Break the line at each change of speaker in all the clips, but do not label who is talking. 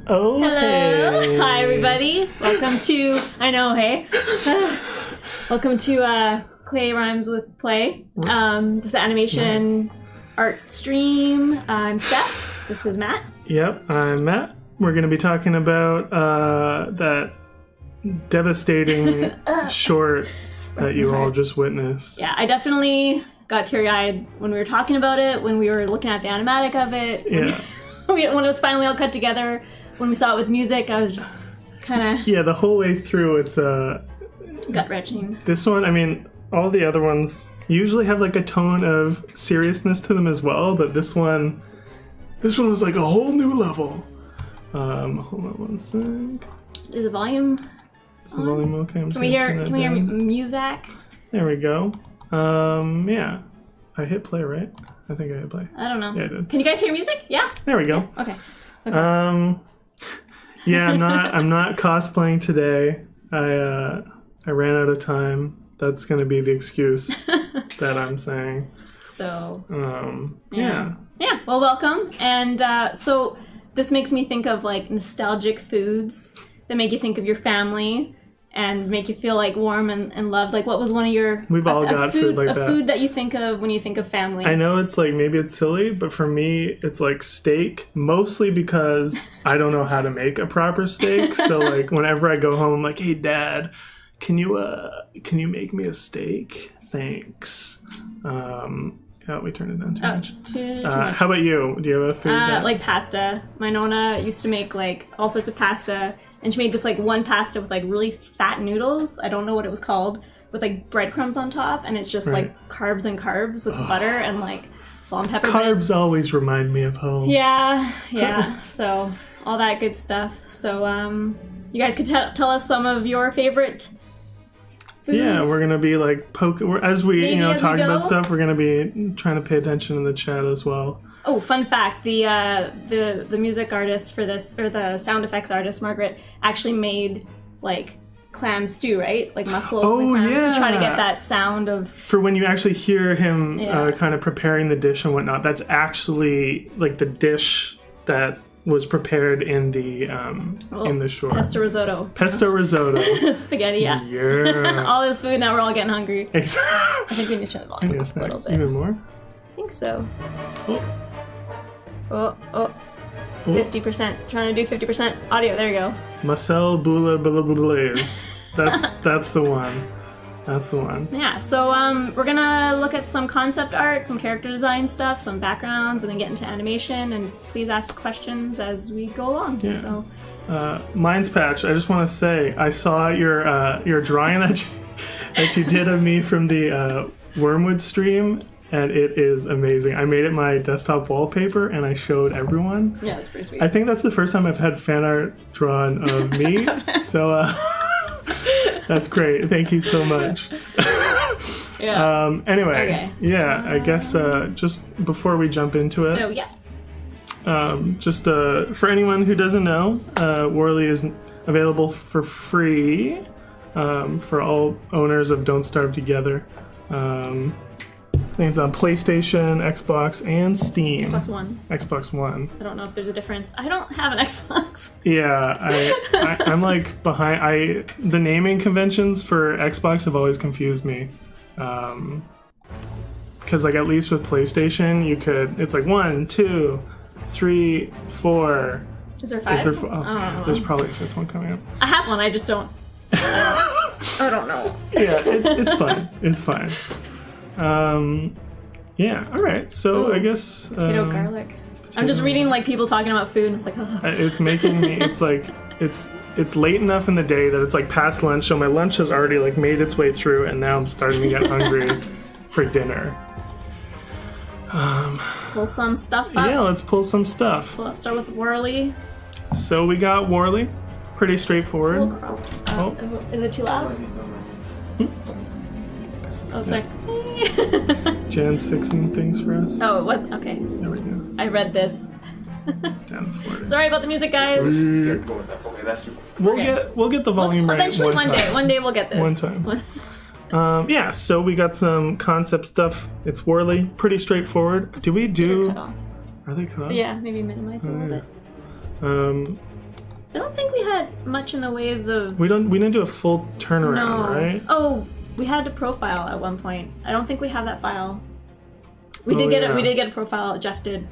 Oh,
Hello.
hey.
Hi, everybody. Welcome to, I know, hey. Welcome to Klei Rhymes with Play. This is animation art stream. I'm Steph. This is Matt.
Yep, I'm Matt. We're going to be talking about that devastating short that you all just witnessed.
Yeah, I definitely got teary-eyed when we were talking about it, when we were looking at the animatic of it.
Yeah.
When it was finally all cut together. When we saw it with music, I was just kind of...
Yeah, the whole way through, it's
gut-wrenching.
This one, I mean, all the other ones usually have like a tone of seriousness to them as well, but this one was like a whole new level. Hold on one sec.
Is the volume
Is the volume okay?
Can we hear music?
There we go. Yeah. I hit play, right? I think I hit play.
I don't know.
Yeah, I did.
Can you guys hear music? Yeah?
There we go.
Okay.
Yeah, I'm not cosplaying today. I ran out of time. That's gonna be the excuse that I'm saying.
So
yeah.
Yeah, well, welcome. And so this makes me think of like nostalgic foods that make you think of your family and make you feel like warm and loved. Like, what was one of your...
We've all got food like that.
A food that you think of when you think of family.
I know it's like, maybe it's silly, but for me, it's like steak, mostly because I don't know how to make a proper steak. So like, whenever I go home, I'm like, hey, Dad, can you make me a steak? Thanks. Oh, we turned it down too much.
Too much.
How about you? Do you have a food that...
Like pasta. My Nonna used to make like all sorts of pasta, and she made this like one pasta with like really fat noodles. I don't know what it was called, with like breadcrumbs on top, and it's just like carbs and carbs with butter and like salt and pepper.
Carbs always remind me of home.
Yeah. So all that good stuff. So you guys could tell us some of your favorite foods.
Yeah, we're gonna be like as we talk about stuff. We're gonna be trying to pay attention in the chat as well.
Oh, fun fact: the music artist for this, or the sound effects artist, Margaret, actually made like clam stew, right? Like mussels and clams to try to get that sound of... For
when you actually hear him kind of preparing the dish and whatnot, that's actually like the dish that was prepared in the short.
Pesto risotto.
Pesto risotto.
Spaghetti, yeah.
Yeah.
All this food, now we're all getting hungry.
Exactly.
I think we need to turn the volume up a little bit.
Even more?
I think so.
Oh.
50%. Trying to do 50% audio. There you go.
Marcel Boulez. That's the one. That's the one.
Yeah, so we're gonna look at some concept art, some character design stuff, some backgrounds, and then get into animation. And please ask questions as we go along.
Yeah.
So,
Minds Patch, I just want to say I saw your drawing that you did of me from the Wormwood stream, and it is amazing. I made it my desktop wallpaper, and I showed everyone.
Yeah, it's pretty sweet.
I think that's the first time I've had fan art drawn of me. So. That's great. Thank you so much.
Yeah.
Anyway,
okay.
Yeah, I guess just before we jump into it.
Oh, yeah.
Just for anyone who doesn't know, Worley is available for free for all owners of Don't Starve Together. I think it's on PlayStation, Xbox, and Steam.
Xbox One.
Xbox One.
I don't know if there's a difference. I don't have an Xbox.
Yeah, I'm like behind. The naming conventions for Xbox have always confused me. Because like at least with PlayStation, it's like 1, 2, 3, 4.
Is there 5?
There's probably a 5th one coming up.
I have one. I just don't. I don't know.
Yeah, it's fine. It's fine. Yeah. All right. So
Ooh,
I guess
potato garlic. I'm just reading like people talking about food, and it's like, oh.
It's making me. It's like it's late enough in the day that it's like past lunch, so my lunch has already like made its way through, and now I'm starting to get hungry for dinner.
Let's pull some stuff up.
Yeah, let's pull some stuff.
Well, let's start with Worley.
So we got Worley. Pretty straightforward.
It's a little cropped. Is it too loud? Oh, sorry.
Jan's fixing things for us.
Oh, it was? Okay.
There we go.
I read this.
Down 40.
Sorry about the music, guys.
We'll get the volume right
eventually,
one time.
One day we'll get this.
One time. Yeah, so we got some concept stuff. It's Worley. Pretty straightforward. Do we do...
They're cut off.
Are they cut off?
Yeah, maybe minimize a little bit. I don't think we had much in the ways of...
We didn't do a full turnaround,
No.
right?
Oh, we had a profile at one point. I don't think we have that file. We did get a profile. Jeff did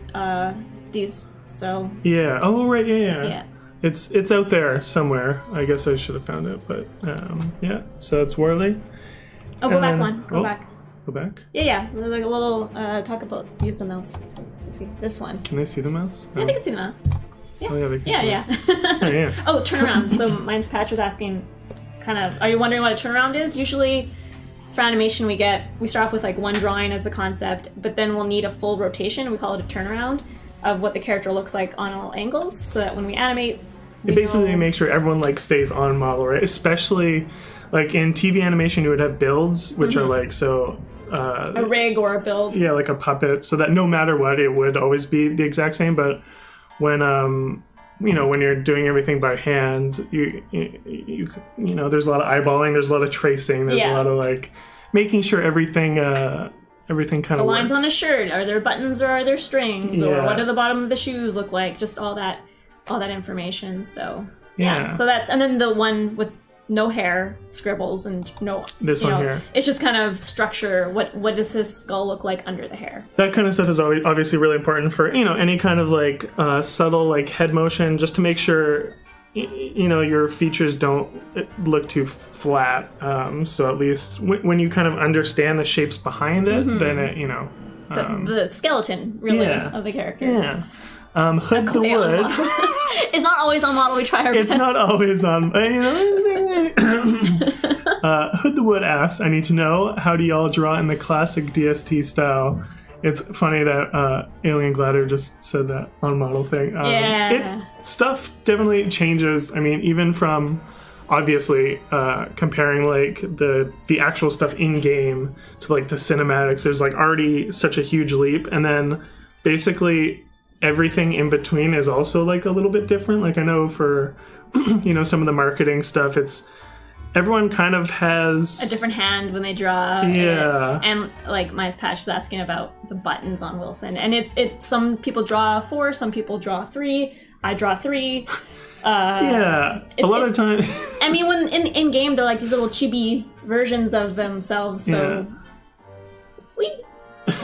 these, so...
Yeah. Oh, right, yeah.
Yeah.
It's out there somewhere. I guess I should have found it, but yeah. So it's Worley.
Oh, go back one. Go back.
Go back?
Yeah. There's like a little talk about use the mouse. So let's see. This one.
Can they see the mouse?
Yeah, they can see the mouse. Yeah.
Oh, yeah, they can see
Yeah.
the mouse.
Oh, turnaround. So mine's Patch was asking, kind of, are you wondering what a turnaround is? Usually, for animation, we start off with like one drawing as the concept, but then we'll need a full rotation. We call it a turnaround of what the character looks like on all angles, so that when we animate,
it basically makes sure everyone like stays on model, right? Especially like in TV animation, you would have builds, which are like
a rig or a build.
Yeah, like a puppet, so that no matter what, it would always be the exact same. But when when you're doing everything by hand, you there's a lot of eyeballing, there's a lot of tracing, there's a lot of like making sure everything kind of
the lines
works.
on a shirt, are there buttons or are there strings, or what do the bottom of the shoes look like? Just all that information. So so that's, and then the one with no hair, scribbles, and no
here.
It's just kind of structure. What does his skull look like under the hair?
That kind of stuff is obviously really important for any kind of like subtle like head motion, just to make sure your features don't look too flat. So at least when you kind of understand the shapes behind it, then it
the skeleton really of the character.
Yeah. Hood the Wood.
It's not always on model. We try our best.
It's not always on. Hood the Wood asks, I need to know, how do y'all draw in the classic DST style? It's funny that Alien Glider just said that on model thing. Stuff definitely changes. I mean, even from obviously comparing like the actual stuff in game to like the cinematics, there's like already such a huge leap, and then basically everything in between is also like a little bit different. Like I know for some of the marketing stuff, it's everyone kind of has
a different hand when they draw.
Yeah.
And like mine's Patch was asking about the buttons on Wilson, and it's some people draw 4, some people draw 3. I draw 3.
A lot of time.
I mean, when in game they're like these little chibi versions of themselves, so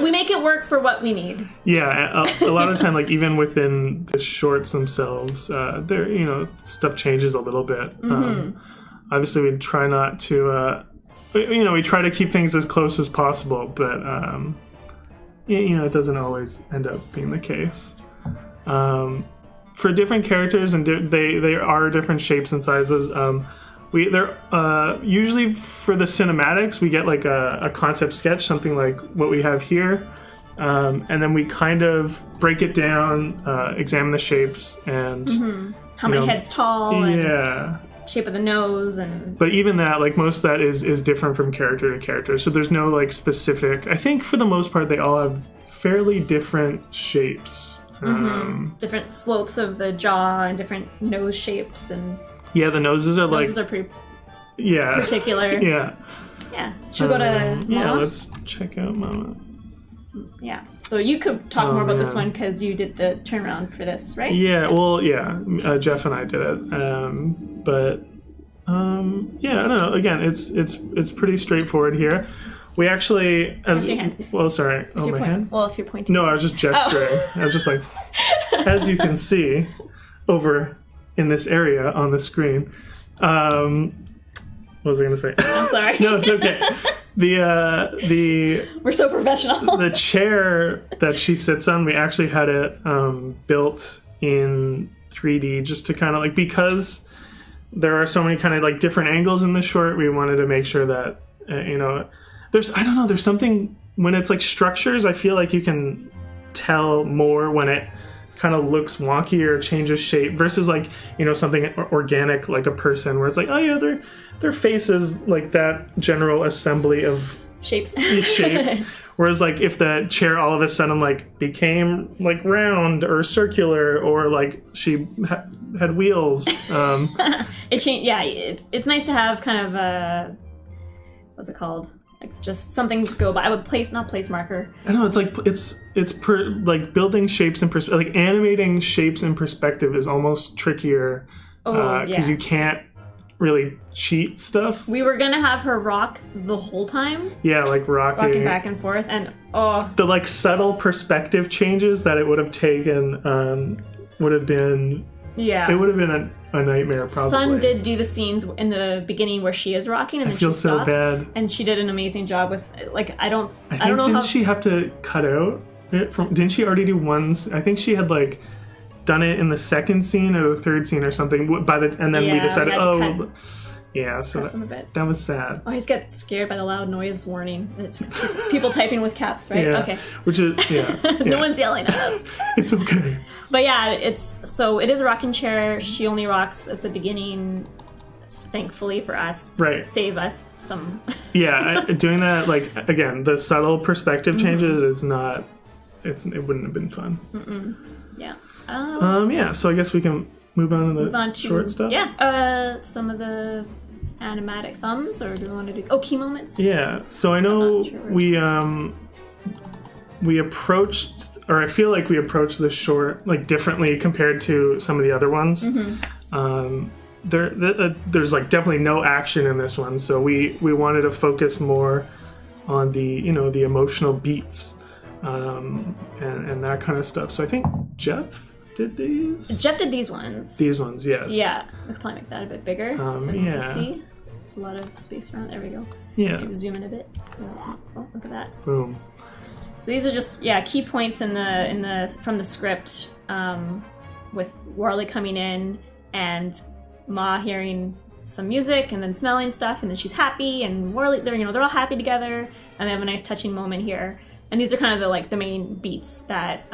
we make it work for what we need. Yeah,
a lot of time, like even within the shorts themselves, there stuff changes a little bit. Obviously, we try not to, we try to keep things as close as possible, but it doesn't always end up being the case. For different characters, and they are different shapes and sizes. They're usually for the cinematics, we get like a concept sketch, something like what we have here, and then we kind of break it down, examine the shapes, and
how many heads tall,
and
shape of the nose,
but even that, like most of that is different from character to character. So there's no like specific. I think for the most part, they all have fairly different shapes,
different slopes of the jaw and different nose shapes and.
Yeah, the noses are
pretty particular.
Yeah.
Should we go to Mama?
Yeah, let's check out Mama.
Yeah. So you could talk more about this one because you did the turnaround for this, right?
Yeah. Well, Jeff and I did it. But I don't know. Again, it's pretty straightforward here. We actually,
What's your hand?
Well, sorry. My hand.
Well, if you're pointing.
No, I was just gesturing. I was just like, as you can see, over in this area on the screen. What was I going to say?
I'm sorry.
No, it's okay. The
We're so professional.
The chair that she sits on, we actually had it built in 3D just to kind of like, because there are so many kind of like different angles in the short, we wanted to make sure that there's something when it's like structures, I feel like you can tell more when it kind of looks wonky or changes shape versus like something organic like a person, where it's like, oh yeah, their face is like that general assembly of
shapes.
Whereas like if the chair all of a sudden like became like round or circular, or like she had wheels,
it changed. Yeah, it's nice to have kind of what's it called? Like just something to go by. I would not place marker.
I know, it's like like building shapes and like animating shapes in perspective is almost trickier because you can't really cheat stuff.
We were gonna have her rock the whole time.
Yeah, like
rocking back and forth, and
the like subtle perspective changes that it would have taken would have been it would have been a nightmare probably.
Sun did do the scenes in the beginning where she is rocking and then she stops,
so bad.
And she did an amazing job with like I don't know
didn't
how
she have to cut out it from, didn't she already do ones? I think she had like done it in the second scene or the third scene or something and then we decided so that was sad.
Oh, he's got scared by the loud noise warning. It's people typing with caps, right?
Yeah.
Okay.
Which is
No one's yelling at us.
It's okay.
But yeah, it is a rocking chair. She only rocks at the beginning, thankfully for us, to save us some.
Doing that, like, again, the subtle perspective changes, it wouldn't have been fun.
Yeah.
So I guess we can move on to the short stuff.
Yeah. Some of the animatic thumbs, or do we want to do key moments?
Yeah. So I know we approached, or I feel like we approached this short like differently compared to some of the other ones. There's like definitely no action in this one, so we wanted to focus more on the the emotional beats and that kind of stuff. So I think Jeff did these.
Jeff did these ones.
These ones, yes.
Yeah, we could probably make that a bit bigger so you can see. There's a lot of space around. There we go.
Yeah.
Maybe zoom in a bit. Oh, look at that.
Boom.
So these are just key points in the from the script, with Worley coming in and Ma hearing some music and then smelling stuff, and then she's happy, and Worley they're all happy together, and they have a nice touching moment here. And these are kind of the main beats that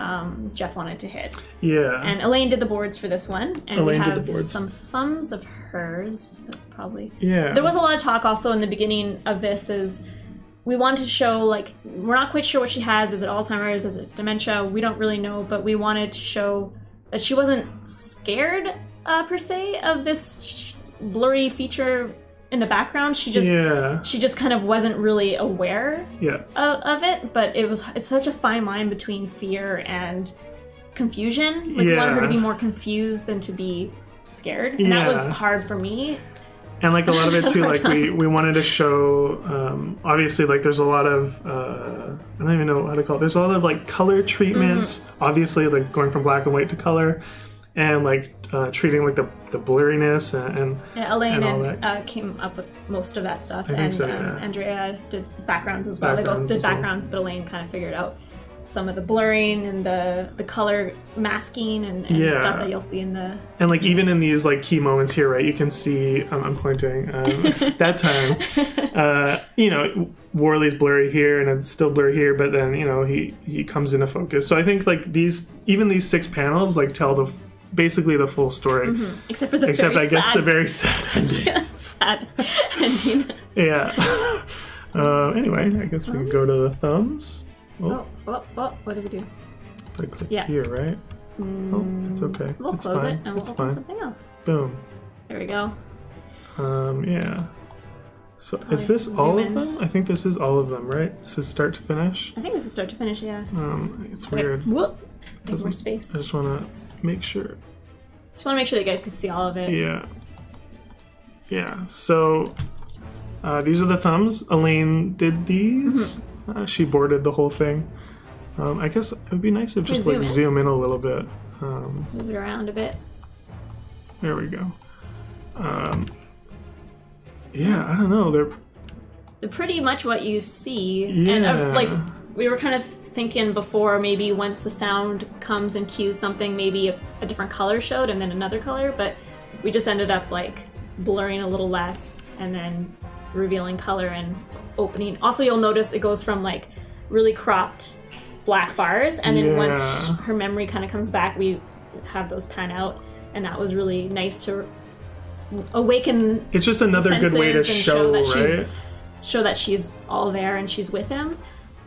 Jeff wanted to hit.
Yeah.
And Elaine did the boards for this one, and
Elaine
we
did the
have some thumbs of hers, probably.
Yeah.
There was a lot of talk also in the beginning of this is we wanted to show, we're not quite sure what she has. Is it Alzheimer's? Is it dementia? We don't really know, but we wanted to show that she wasn't scared, per se, of this blurry feature in the background. She just kind of wasn't really aware of it, but it's such a fine line between fear and confusion. We wanted her to be more confused than to be scared, and that was hard for me.
And a lot of it too, we wanted to show, obviously, there's a lot of, I don't even know how to call it. There's a lot of color treatments, obviously, going from black and white to color, and treating the blurriness and
Elaine
and all that.
Came up with most of that stuff, Andrea did backgrounds as well. They both did backgrounds, but Elaine kind of figured out some of the blurring and the color masking and stuff that you'll see in the...
And even in these key moments here, right, you can see, I'm pointing, that time, Worley's blurry here and it's still blurry here, but then, he comes into focus. So I think these 6 panels tell basically the full story.
Except for the
the very sad ending.
Sad ending.
Yeah. Anyway, I guess we can go to the thumbs.
Oh, what do we do?
I click here, right? Oh, it's okay.
We'll close it and we'll open something else.
Boom.
There we go.
Yeah. So is this all of them? I think this is all of them, right? This is start to finish?
I think this is start to finish, yeah.
It's weird.
Take more space.
I just want to make sure.
Just want to make sure that you guys can see all of it.
Yeah. Yeah. So these are the thumbs. Elaine did these. She boarded the whole thing. I guess it would be nice if just zoom in a little bit.
Move it around a bit.
There we go. Yeah, I don't know.
They're pretty much what you see.
Yeah.
And we were kind of thinking before, maybe once the sound comes and cues something, maybe a different color showed and then another color, but we just ended up blurring a little less and then revealing color and opening. Also, you'll notice it goes from really cropped black bars, and then once her memory kind of comes back, we have those pan out, and that was really nice to awaken.
It's just another good way to show
that she's all there and she's with him.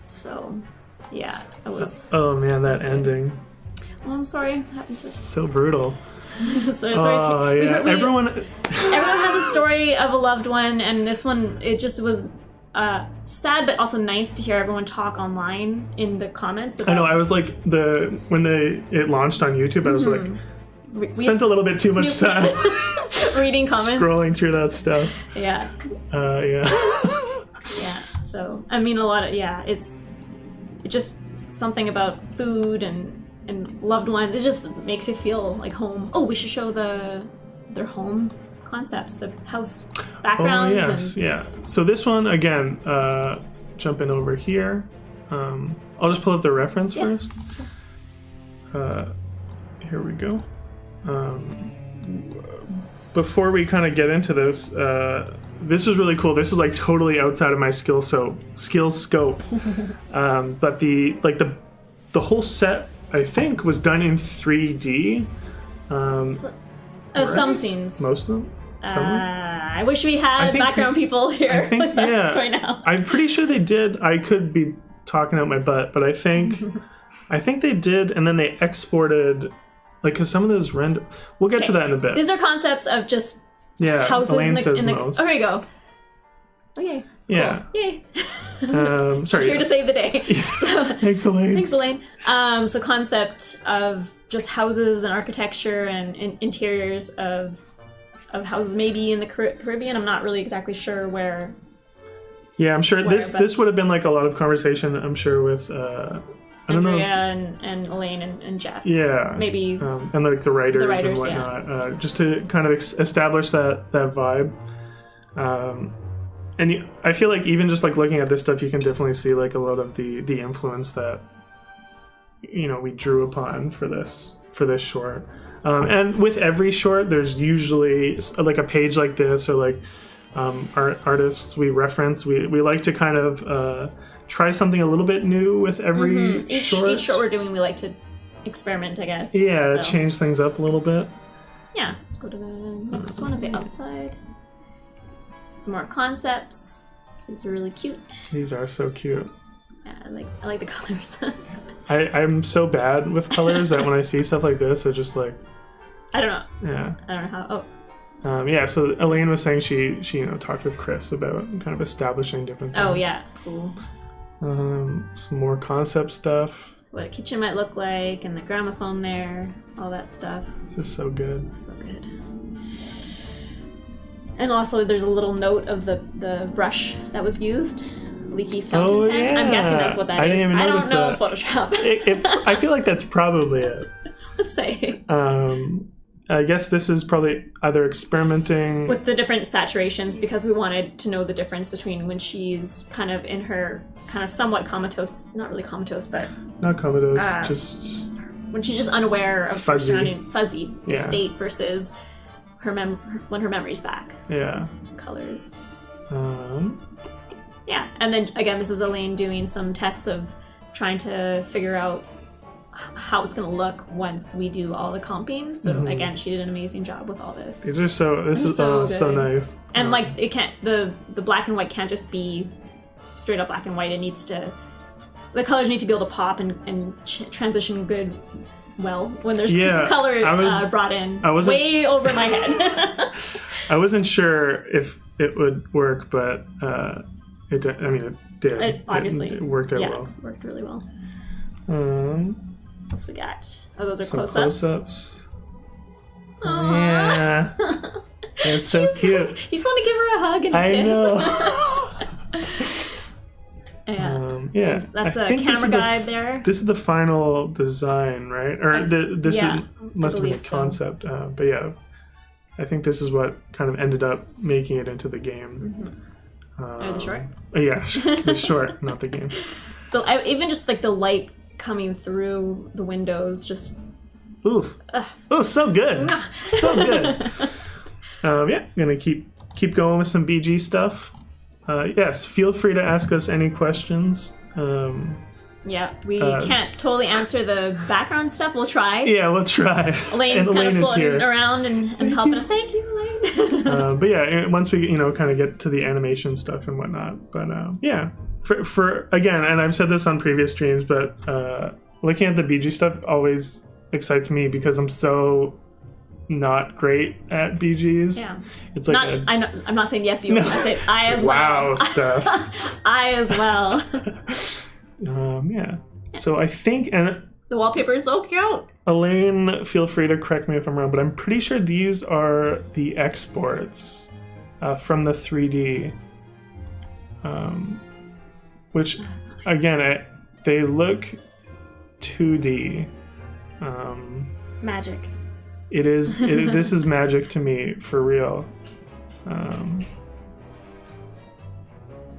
So, yeah, it was.
Oh man, that ending.
Oh, I'm sorry.
So brutal.
Sorry.
Yeah. Everyone
has a story of a loved one, and this one, it just was sad, but also nice to hear everyone talk online in the comments.
I know. I was when it launched on YouTube, I was spent a little bit too much time
reading comments,
scrolling through that stuff.
Yeah.
Yeah.
Yeah. So I mean, a lot of it's just something about food and loved ones. It just makes you feel like home. Oh, we should show their home concepts, the house backgrounds.
Oh yes, yeah. So this one again, jumping over here. I'll just pull up the reference first. Here we go. Before we kind of get into this, this was really cool. This is like totally outside of my skill scope. But the whole set, I think, was done in 3D.
Some scenes.
Most of them.
I wish we had background people here with us right now.
I'm pretty sure they did. I could be talking out my butt, but I think they did, and then they exported. Like, because some of those we'll get to that in a bit.
These are concepts of just houses
Elaine says
in the
most.
Oh, here you go. Okay.
Yeah.
Cool. Yay.
Sorry.
Here to save the day.
Thanks, Elaine.
Thanks, Elaine. So concept of just houses and architecture and interiors of houses, maybe in the Caribbean. I'm not really exactly sure where.
Yeah, I'm sure this would have been like a lot of conversation, I'm sure, with
Andrea and Elaine and Jeff.
Yeah.
Maybe.
And like the writers and whatnot. Just to kind of establish that vibe. And I feel like even just like looking at this stuff, you can definitely see like a lot of the influence that, we drew upon for this short. And with every short, there's usually like a page like this, or like artists we reference. We like to kind of try something a little bit new with every short.
Each short we're doing, we like to experiment, I guess.
Yeah, change things up a little bit.
Yeah, let's go to the next one at the outside. Some more concepts. These are really cute.
These are so cute.
Yeah, I like the colors.
I'm so bad with colors that when I see stuff like this, I just like.
I don't know.
Yeah.
I don't know how.
Yeah, so Elaine was saying she talked with Chris about kind of establishing different things.
Oh yeah, cool.
Some more concept stuff.
What a kitchen might look like, and the gramophone there, all that stuff.
This is so good.
So good. And also, there's a little note of the brush that was used. Leaky fountain pen.
Yeah.
I'm guessing that's what that is.
Didn't even
I don't
notice
know
that.
Photoshop.
I feel like that's probably it.
Let's say.
I guess this is probably either experimenting
with the different saturations, because we wanted to know the difference between when she's kind of in her kind of somewhat comatose, not really comatose, but
not comatose, just
when she's just unaware of her surroundings, fuzzy
Yeah.
state versus when her memory's back. So,
Yeah.
colors.
Yeah,
and then again, this is Elaine doing some tests of trying to figure out how it's going to look once we do all the comping. So again, she did an amazing job with all this.
These are so nice.
And like it can't the black and white can't just be straight up black and white. It needs to, the colors need to be able to pop and transition good when there's color brought in way over my head.
I wasn't sure if it would work, but it did. I mean, it did.
It obviously
it worked out well.
It worked really well.
What
else we got? Oh, those are
some
close-ups.
Aww. Yeah. It's so cute.
You just want to give her a hug and a
I
kiss.
know. Yeah.
That's a camera guide there.
This is the final design, right? Or must have been a concept. But yeah, I think this is what kind of ended up making it into the game.
Or the short?
Yeah, the short, not the game.
Even just like the light coming through the windows, just
so good. So good. Yeah, gonna keep going with some BG stuff. Yes, feel free to ask us any questions.
Yeah, we can't totally answer the background stuff. We'll try.
Yeah, we'll try.
Elaine's kind of floating around and helping us. Thank you, Elaine.
But yeah, once we kind of get to the animation stuff and whatnot. But yeah, for again, and I've said this on previous streams, but looking at the BG stuff always excites me because I'm so not great at BGs.
Yeah,
it's like
I'm not saying yes. I said I as well.
Wow, stuff.
I as well.
Yeah. So I think, and
the wallpaper is so cute.
Elaine, feel free to correct me if I'm wrong, but I'm pretty sure these are the exports from the 3D. Which,
That's so nice.
again, they look 2D.
Magic.
It is. This is magic to me, for real.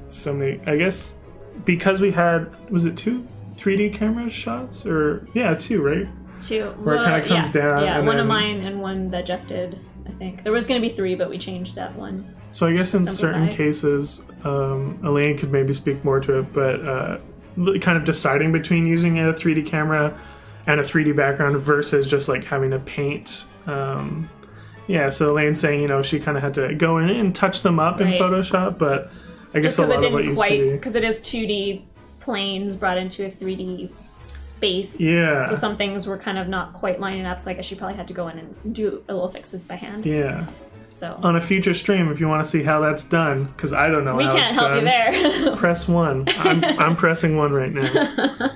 So many. I guess because we had, was it 2 3D camera shots, or 2, right?
2.
Where it kind of comes down.
Yeah,
and
one
then,
of mine and one that Jeff did. I think there was going to be 3, but we changed that one.
So I guess in certain
simplify.
cases, Elaine could maybe speak more to it, but kind of deciding between using a 3D camera and a 3D background versus just like having to paint. So Elaine's saying, she kind of had to go in and touch them up in
Right.
Photoshop, but I guess
Just
a
because it
lot of what
didn't
you
quite,
see.
because it is 2D planes brought into a 3D space.
Yeah.
So some things were kind of not quite lining up, so I guess she probably had to go in and do a little fixes by hand.
Yeah.
So
On a future stream, if you want to see how that's done, because I don't know
we
how
can't
it's
help
done.
you there.
Press 1. I'm pressing 1 right now.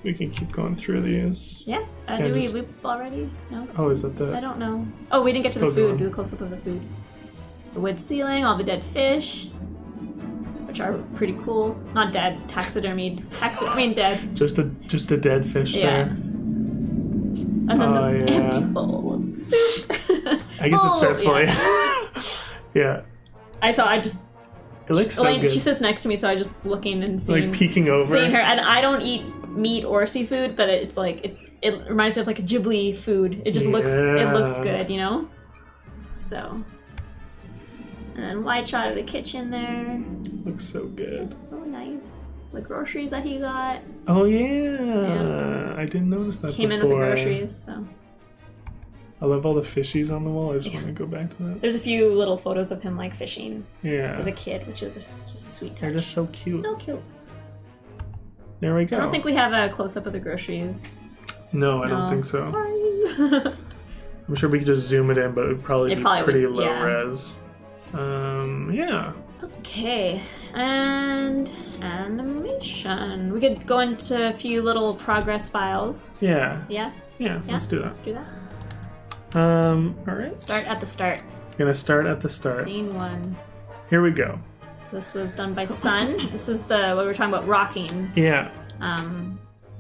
We can keep going through these.
Yeah. Did we loop already? No.
Oh, is that
I
the...
don't know. Oh, we didn't get to the
Still
food.
going.
Do a close up of the food. The wood ceiling, all the dead fish, which are pretty cool. Not dead, taxidermied. Dead.
Just a dead fish
Yeah.
there.
And then
Oh,
the
yeah.
empty bowl of soup.
I guess it starts for
yeah.
you. Yeah.
I just.
It looks so
Elaine,
good.
she sits next to me, so I just looking and seeing,
Like peeking over.
seeing her. And I don't eat meat or seafood, but it's like it reminds me of like a Ghibli food. It just looks good, So. And wide shot of the kitchen there.
Looks so good.
So nice. The groceries that he got
Oh yeah. I didn't notice that
came in
before.
with the groceries. So
I love all the fishies on the wall. I just want to go back to that.
there's a few little photos of him like fishing
Yeah.
as a kid, which is just a sweet
They're
touch.
just so cute.
So cute.
There we go.
I don't think we have a close up of the groceries.
No, I don't think so.
Sorry.
I'm sure we could just zoom it in, but it would probably
It
be
probably
pretty
would,
low
yeah.
res. Yeah.
Okay, and animation. We could go into a few little progress files.
Yeah.
Yeah,
Let's do that.
let's do that.
All right.
Start at the start.
Gonna start at the start.
Scene 1.
Here we go.
So this was done by Sun. This is what we were talking about, rocking.
Yeah.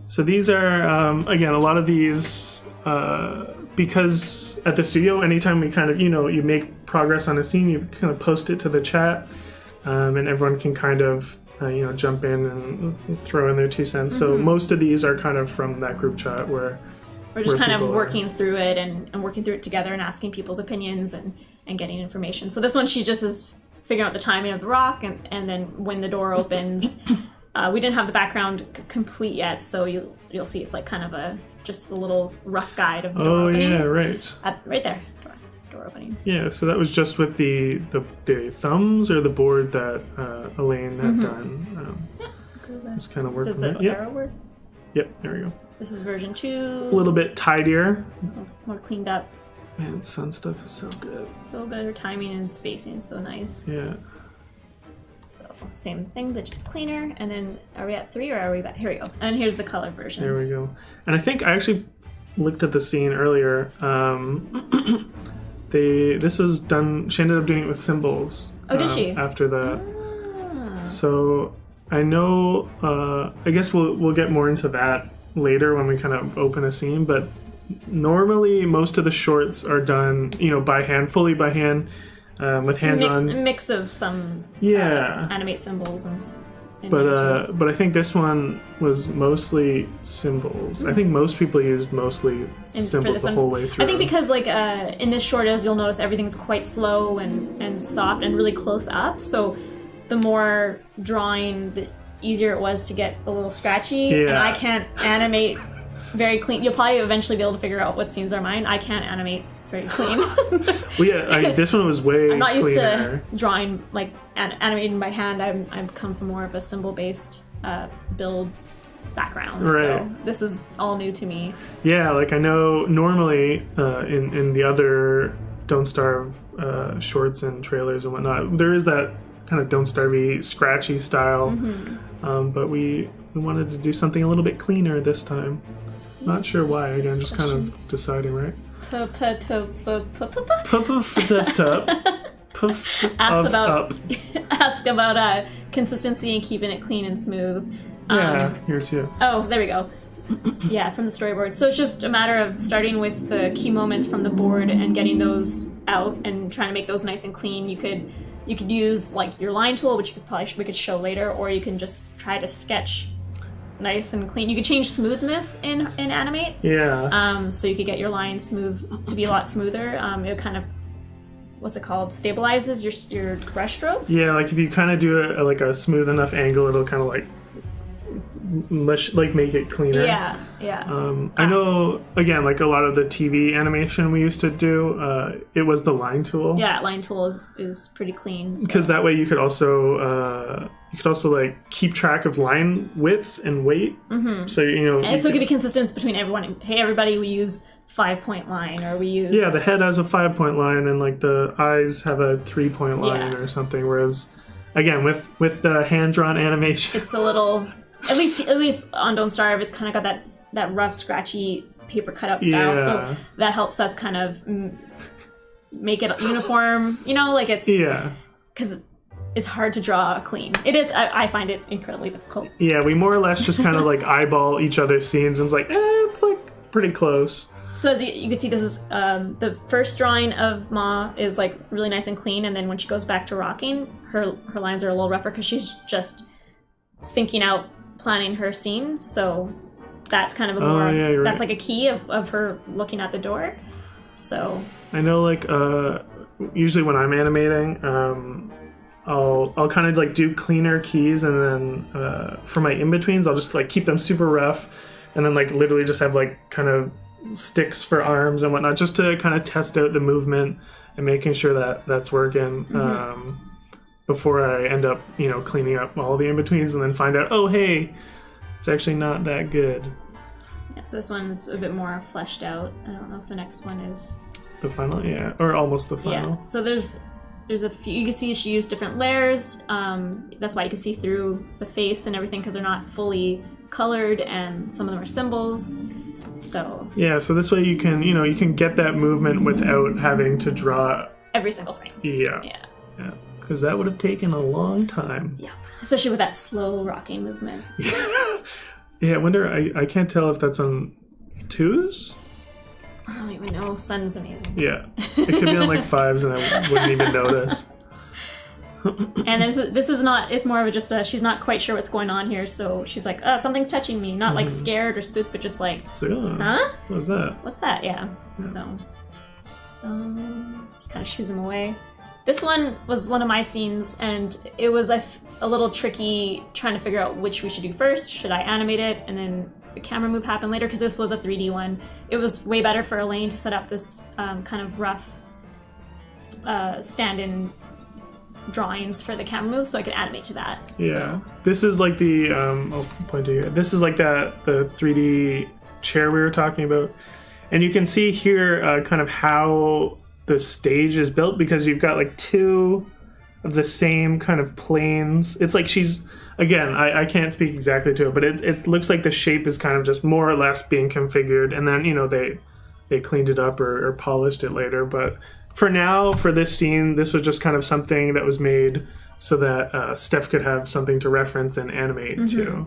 So these are, again, a lot of these, because at the studio, anytime we kind of, you make progress on a scene, you kind of post it to the chat, and everyone can kind of, jump in and throw in their 2 cents. So most of these are kind of from that group chat where
We're just
where
kind of
people are.
working through it and working through it together and asking people's opinions and getting information. So this one, she just is figuring out the timing of the rock, and then when the door opens, we didn't have the background complete yet, so you'll see it's like kind of just a little rough guide of the door opening.
yeah, right.
Right there, door opening.
Yeah, so that was just with the thumbs or the board that Elaine had done. Just kind of working
Does the
it. Yep.
arrow work?
Yep, there we go.
This is version 2.
A little bit tidier.
More cleaned up.
Man, Sun stuff is so good.
So good. Her timing and spacing so nice.
Yeah.
So same thing, but just cleaner. And then are we at 3 or are we back? Here we go. And here's the color version.
There we go. And I think I actually looked at the scene earlier. This was done. She ended up doing it with symbols.
Oh, did she?
After that.
Ah.
So I know. I guess we'll get more into that later when we kind of open a scene. But normally, most of the shorts are done, by hand, fully by hand, with hands on.
Mix of some animate symbols and.
But I think this one was mostly symbols. I think most people used mostly symbols the whole way through.
I think because in this short, as you'll notice, everything's quite slow and soft and really close up. So the more drawing, the easier it was to get a little scratchy.
Yeah.
And I can't animate very clean. You'll probably eventually be able to figure out what scenes are mine. I can't animate very clean.
Well, yeah, this one was way
I'm not used
cleaner.
to drawing like animating by hand. I've come from more of a symbol-based build background,
Right.
so this is all new to me.
Yeah, like I know normally in the other Don't Starve shorts and trailers and whatnot, there is that kind of Don't Starve-y, scratchy style, but we wanted to do something a little bit cleaner this time. Not sure why. Again, just kind of deciding, right?
Ask about consistency and keeping it clean and smooth.
Yeah, here too.
Oh, there we go. Yeah, from the storyboard. So it's just a matter of starting with the key moments from the board and getting those out and trying to make those nice and clean. You could use like your line tool, which we could show later, or you can just try to sketch nice and clean. You could change smoothness in Animate.
Yeah.
So you could get your line smooth to be a lot smoother. It kind of, what's it called? Stabilizes your brush strokes.
Yeah, like if you kind of do a smooth enough angle, it'll kind of like make it cleaner.
Yeah.
I know, again, like a lot of the TV animation we used to do, it was the line tool.
Yeah, line tool is pretty clean.
Because that way you could also like keep track of line width and weight.
Mm-hmm.
So
and so it could be consistent between everyone. Hey, everybody, we use 5-point line, or we use
the head has a 5-point line and like the eyes have a 3-point line or something. Whereas, again, with the hand-drawn animation,
it's a little. At least on Don't Starve, it's kind of got that rough, scratchy paper cutout style.
Yeah.
So that helps us kind of make it uniform. Like it's because it's hard to draw clean. It is. I find it incredibly difficult.
Yeah, we more or less just kind of like eyeball each other's scenes and it's like, it's like pretty close.
So as you can see, this is the first drawing of Ma is like really nice and clean, and then when she goes back to rocking, her lines are a little rougher because she's just thinking out, planning her scene. So that's kind of a more that's like a key of her looking at the door. So
I know, like usually when I'm animating, I'll kind of like do cleaner keys, and then for my in-betweens I'll just like keep them super rough, and then like literally just have like kind of sticks for arms and whatnot, just to kind of test out the movement and making sure that that's working. Before I end up, cleaning up all the in-betweens and then find out, oh, hey, it's actually not that good.
Yeah, so this one's a bit more fleshed out. I don't know if the next one is...
The final? Yeah, or almost the final.
Yeah, so there's a few... You can see she used different layers. That's why you can see through the face and everything, because they're not fully colored, and some of them are symbols. So... Yeah,
so this way you can get that movement without having to draw...
every single frame.
Yeah. Because that would have taken a long time.
Yeah, especially with that slow rocking movement.
Yeah, I wonder, I can't tell if that's on 2s?
I don't even know. Sun's amazing.
Yeah. It could be on like 5s and I wouldn't even notice.
And this is not, it's more of just she's not quite sure what's going on here, so she's like, something's touching me. Not like scared or spooked, but just like, huh?
What's that?
What's that? Yeah. So, kind of shoos him away. This one was one of my scenes, and it was a little tricky trying to figure out which we should do first. Should I animate it and then the camera move happen later? Because this was a 3D one. It was way better for Elaine to set up this kind of rough stand-in drawings for the camera move, so I could animate to that.
Yeah.
So.
This is like the, I'll point to you. This is like the 3D chair we were talking about. And you can see here kind of how the stage is built, because you've got like 2 of the same kind of planes. It's like she's, again, I can't speak exactly to it, but it looks like the shape is kind of just more or less being configured, and then they cleaned it up or polished it later. But for now, for this scene, this was just kind of something that was made so that Steph could have something to reference and animate to.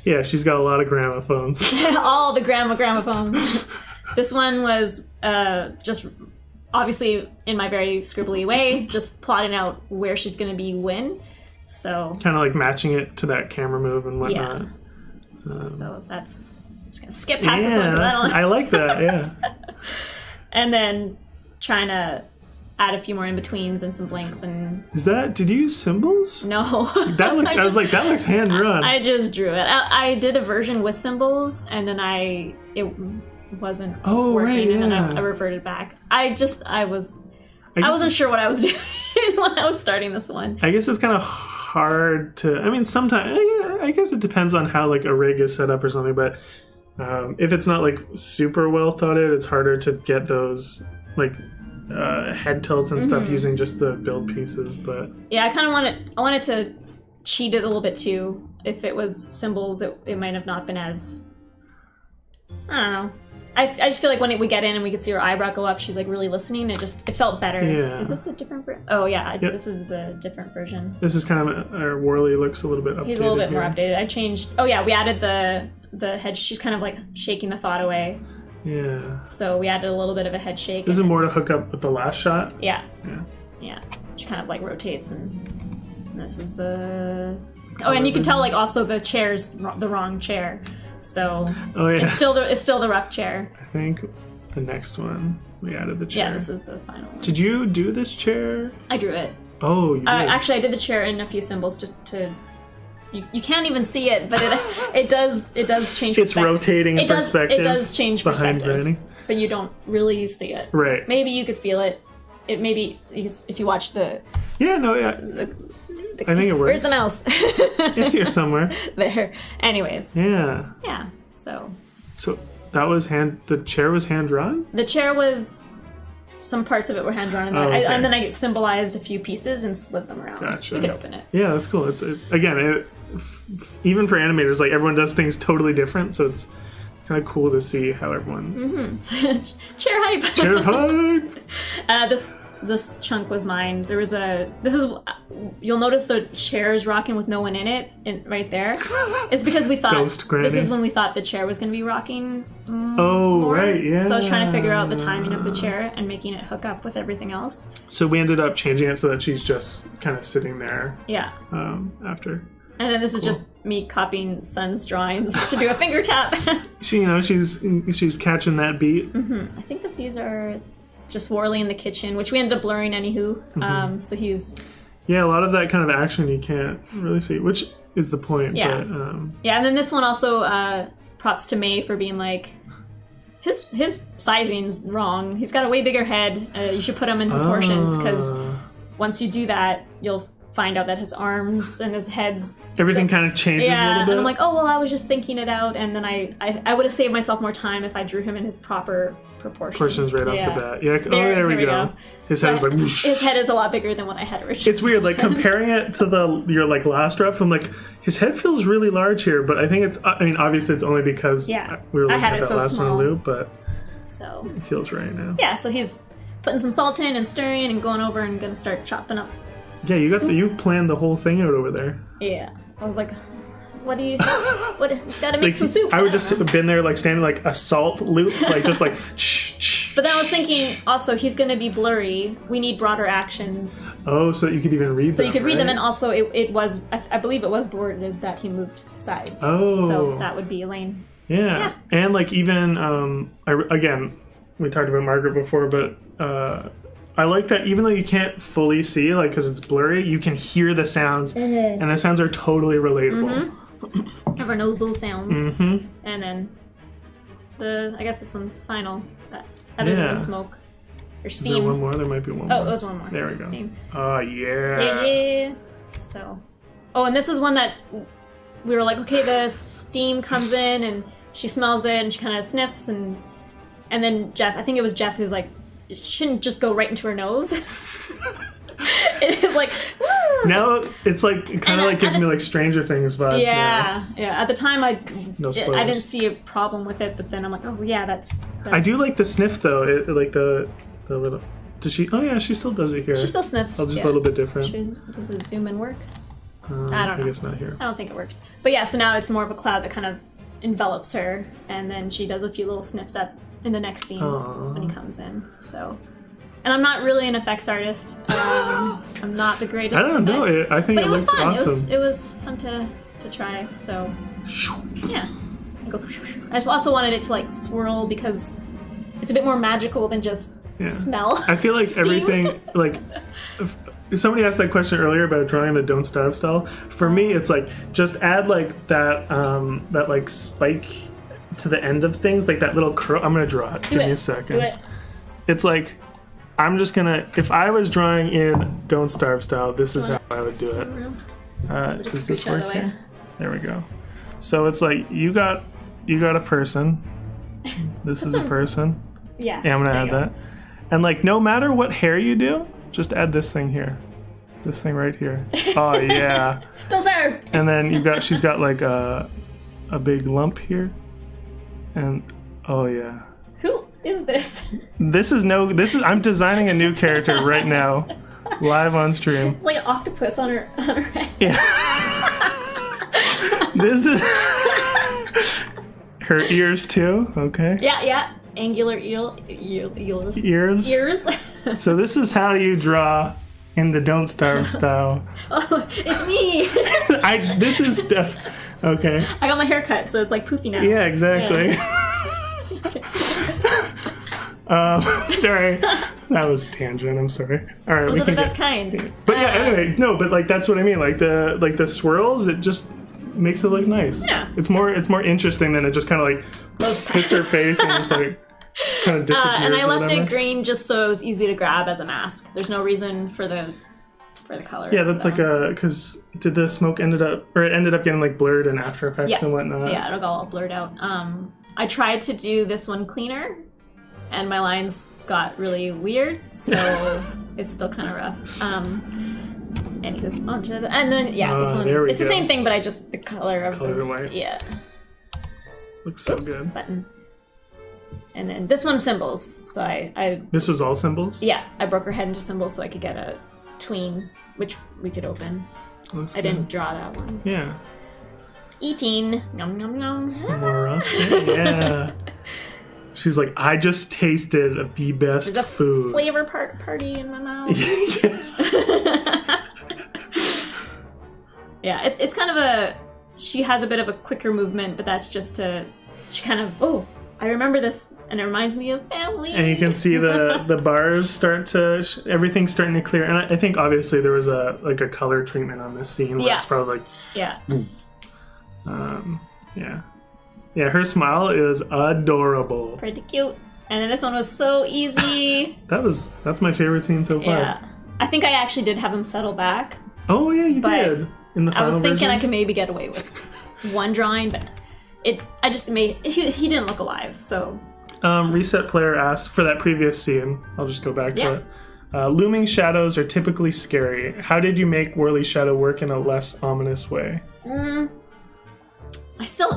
Yeah, she's got a lot of gramophones.
All the gramophones. This one was just obviously in my very scribbly way, just plotting out where she's going to be when. So
kind of like matching it to that camera move and whatnot.
Yeah. So that's I'm just gonna skip past this one.
I like that. Yeah.
And then trying to add a few more in betweens and some blinks and.
Did you use symbols?
No.
That looks. I was like, that looks hand drawn.
I just drew it. I did a version with symbols, and then it wasn't working, and then I reverted back. I wasn't sure what I was doing when I was starting this one.
I guess it's kind of hard to. I mean, sometimes I guess it depends on how like a rig is set up or something. But if it's not like super well thought out, it's harder to get those like head tilts and stuff using just the build pieces. But
yeah, I wanted to cheat it a little bit too. If it was symbols, it might have not been as I don't know. I just feel like when we get in and we could see her eyebrow go up, she's like really listening. It felt better.
Yeah.
Is this a different version? Oh yeah,
Yep.
This is the different version.
This is kind of Worley looks a little bit updated.
He's a little bit
here.
more updated. I changed. Oh yeah, we added the head. She's kind of like shaking the thought away.
Yeah.
So we added a little bit of a head shake.
This is more to hook up with the last shot.
Yeah.
Yeah.
Yeah. She kind of like rotates, and this is the. Oh, and you can tell like also the chair's the wrong chair. So
Oh yeah.
it's still the rough chair.
I think the next one we added the chair.
Yeah, this is the final one.
Did you do this chair?
I drew it.
Oh, you did.
Actually, I did the chair in a few symbols to you can't even see it, but it does change.
It's
perspective.
rotating in perspective.
It does change
behind
perspective,
Granny.
but you don't really see it.
Right.
Maybe you could feel it. It maybe if you watch the.
Yeah. No. Yeah. I think it works.
Where's the mouse?
It's here somewhere.
There. Anyways.
Yeah.
Yeah. So.
So that was the chair was hand drawn?
The chair was. Some parts of it were hand drawn, and then I symbolized a few pieces and slid them around.
Gotcha.
We could open it.
Yeah, that's cool. Even for animators, like everyone does things totally different, so it's kind of cool to see how everyone.
Chair hype.
Chair hype.
This chunk was mine. You'll notice the chair is rocking with no one in it, right there. It's because we thought
Ghost Granny.
this is when we thought the chair was going to be rocking.
Oh,
more.
right, yeah.
So I was trying to figure out the timing of the chair and making it hook up with everything else.
So we ended up changing it so that she's just kind of sitting there.
Yeah.
After.
And then this is just me copying Sun's drawings to do a finger tap.
She's catching that beat.
I think that these are just Worley in the kitchen, which we ended up blurring anywho. So he's.
Yeah, a lot of that kind of action you can't really see, which is the point.
Yeah.
But,
Yeah, and then this one also props to May for being like, his sizing's wrong. He's got a way bigger head. You should put him in proportions because once you do that, you'll find out that his arms and his head's
everything kind of changes a little bit.
And I'm like, oh well, I was just thinking it out, and then I would have saved myself more time if I drew him in his proper proportions.
Proportions right off the bat. Yeah. There we go. His head is like. Whoosh.
His head is a lot bigger than what I had originally.
It's weird, like comparing it to your like last draft. I'm like, his head feels really large here, but I think it's. I mean, obviously, it's only because we were looking at that last one in loop, but
so
it feels right now.
Yeah, so he's putting some salt in and stirring and going over and gonna start chopping up.
Yeah, you planned the whole thing out over there.
Yeah, I was like, what do you? It's got to make
like,
some soup.
I would just have been there like standing like a salt loop, like just like.
But then I was thinking, also he's going to be blurry. We need broader actions.
Oh, so you could even read them.
So you could read them,
right?
and also it was, I believe it was boarded that he moved sides.
Oh.
So that would be Elaine.
Yeah. And like even again, we talked about Margaret before, but I like that even though you can't fully see, like because it's blurry, you can hear the sounds, and the sounds are totally relatable.
Everyone knows those sounds.
Mm-hmm.
And then I guess this one's final. Other than the smoke or
Is
steam.
there one more? There might be one more.
Oh, there was one more.
There we go.
Steam.
Oh yeah.
Yeah. So, and this is one that we were like, okay, the steam comes in and she smells it and she kind of sniffs and then Jeff, I think it was Jeff who's like, it shouldn't just go right into her nose. It's like, woo!
Now it's like it kind of like gives me like Stranger Things vibes.
Yeah,
now.
yeah. At the time, I
No
didn't
spoilers.
see a problem with it, but then I'm like, oh yeah, that's
I do like the sniff though. It, like the little. Does she? Oh yeah, she still does it here.
She still sniffs.
Oh, just
yeah.
a little bit different.
Does it zoom in work? I don't know.
I guess not here.
I don't think it works. But yeah, so now it's more of a cloud that kind of envelops her, and then she does a few little sniffs in the next scene when he comes in. So, and I'm not really an effects artist. I'm not the greatest.
I don't know.
effects,
I think
but
it
was
looked
fun.
awesome.
It was fun to try. So yeah, it goes. I just also wanted it to like swirl because it's a bit more magical than just smell.
I feel like
steam.
everything like. Somebody asked that question earlier about drawing the Don't Starve style. For me, it's like just add like that that like spike to the end of things, like that little curl. I'm gonna draw it. Give me a second.
Do it.
It's like I'm just gonna. If I was drawing in Don't Starve style, this is how I would do it. Does this
scooch out of
work
the way.
here? There we go. So it's like you got a person. This is a person.
Yeah.
Yeah, I'm gonna
there
add
you go.
that. And like no matter what hair you do, just add this thing here. This thing right here. Oh yeah.
Don't serve.
And then she's got like a big lump here. And Oh yeah.
Who is this?
This is I'm designing a new character right now. Live on stream.
It's like an octopus on her head.
Yeah. This is her ears too. Okay.
Yeah. Angular ears.
Ears. So this is how you draw in the Don't Starve style.
Oh, it's me.
This is stuff. Okay.
I got my hair cut, so it's like poofy now.
Yeah, exactly.
Yeah.
Sorry, that was a tangent. I'm sorry. All right,
Those are the best kind.
But yeah, anyway, no, but like that's what I mean. Like the swirls, it just makes it look nice.
Yeah.
It's more interesting than it just kind of like hits her face and just like kind of disappears.
And I
or
left
whatever.
it green just so it was easy to grab as a mask. There's no reason for the color.
Yeah, that's like because did the smoke it ended up getting like blurred in After Effects and whatnot.
Yeah, it got all blurred out. I tried to do this one cleaner, and my lines got really weird, so it's still kind of rough. Anywho, on to the, and then this one.
There we
It's the
go.
same thing, but I just the color of
Color
the
white.
Yeah.
Looks so good.
Button. And then this one's symbols. So I
This was all symbols.
I broke her head into symbols so I could get a tween, which we could open.
Looks
I
good.
didn't draw that one.
Yeah.
Eating. Nom nom nom.
Some more rough. Yeah. She's like, I just tasted the best
There's a
food.
flavor party in my mouth. Yeah, it's kind of a. She has a bit of a quicker movement, but that's just to. She kind of. Oh, I remember this, and it reminds me of family.
And you can see the bars start to. Everything's starting to clear. And I think obviously there was a color treatment on this scene. Where it's probably like.
Yeah.
Yeah. Yeah, her smile is adorable.
Pretty cute. And then this one was so easy.
That's my favorite scene so far.
Yeah. I think I actually did have him settle back.
Oh yeah, you
But
did. In the
I
final
was thinking
version?
I could maybe get away with one drawing, but I just made he didn't look alive, so
Reset Player asks for that previous scene. I'll just go back to
Yeah.
it. Looming shadows are typically scary. How did you make Whirly Shadow work in a less ominous way?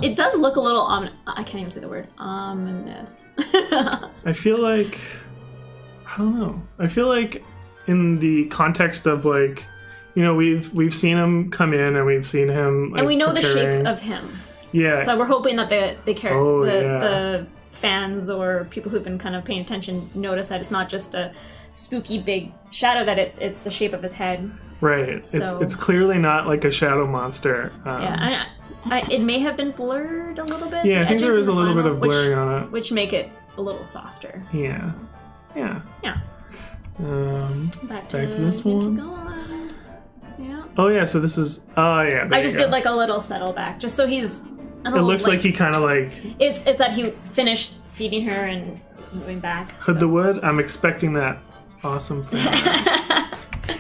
it does look a little I can't even say the word ominous.
I feel like I don't know. I feel like in the context of like, you know, we've seen him come in and we've seen him like,
And we know the
preparing.
shape of him.
Yeah.
So we're hoping that
yeah.
the fans or people who've been kind of paying attention notice that it's not just a spooky big shadow, that it's the shape of his head.
Right.
So-
It's clearly not like a shadow monster.
Yeah, it may have been blurred a little bit.
Yeah,
the
I think there
edges
is a
in the
little bit
final,
of blurring on it.
which make it a little softer.
Yeah. Yeah.
Yeah. Back to
this
keep
one.
going. Yeah.
Oh yeah, so this is there
I
you
just
go.
did like a little settle back, just so he's. I don't
It
know,
looks like he kind of like
It's that he finished feeding her and moving back.
Hood the Wood. I'm expecting that awesome thing.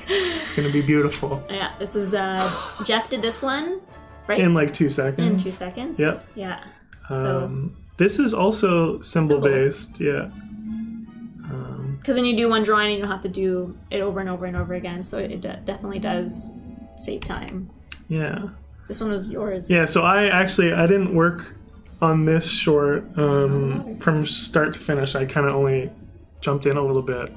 It's gonna be beautiful
Yeah, this is Jeff did this one, right?
in like 2 seconds.
In 2 seconds.
Yep.
Yeah. So
This is also symbol based. Yeah.
because then you do one drawing and you don't have to do it over and over and over again, so it definitely does save time.
Yeah.
This one was yours.
Yeah. So I didn't work on this short from start to finish. I kind of only jumped in a little bit.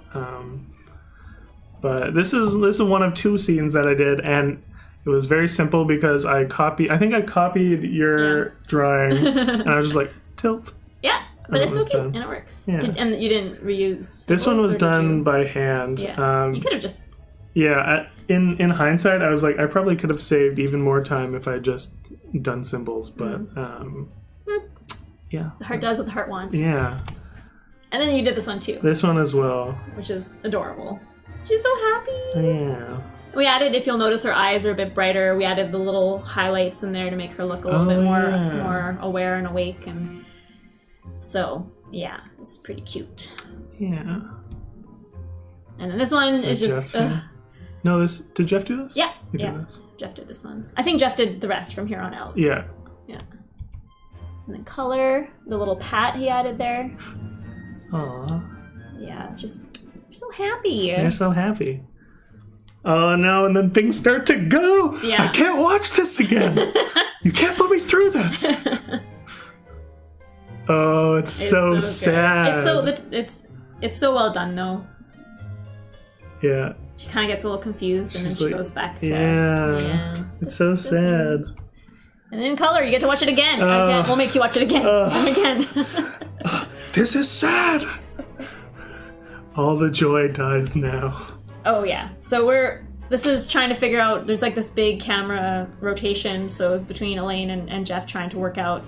But this is one of 2 scenes that I did, and it was very simple because I think I copied your drawing, and I was just like tilt.
Yeah, but
And
it's
it was
so cute
done.
and it works.
Yeah.
And you didn't reuse.
This one was
or did you?
done by hand.
Yeah. You could have just.
Yeah, in hindsight, I was like, I probably could have saved even more time if I had just done symbols, but yeah.
The heart does what the heart wants.
Yeah,
And then you did this one too,
this one as well.
which is adorable. She's so happy.
Yeah.
We added, if you'll notice, her eyes are a bit brighter. We added the little highlights in there to make her look a little bit more aware and awake, and so yeah, it's pretty cute.
Yeah.
And then this one is
Jeff's
just.
scene? No, did Jeff do this?
Yeah,
He
yeah.
did this.
Jeff did this one. I think Jeff did the rest from here on out.
Yeah.
Yeah. And then color, the little pat he added there.
Aw.
Yeah, just you're so happy.
They're so happy. Oh no, and then things start to go.
Yeah.
I can't watch this again. You can't put me through this. Oh, it's so
good.
sad.
It's so well done though.
Yeah.
She kind of gets a little confused, and then
She's
she
like,
goes back to
yeah. It's so sad.
And in color, you get to watch it again. We'll make you watch it again and again.
This is sad. All the joy dies now.
Oh yeah. So this is trying to figure out. There's like this big camera rotation, so it's between Elaine and Jeff trying to work out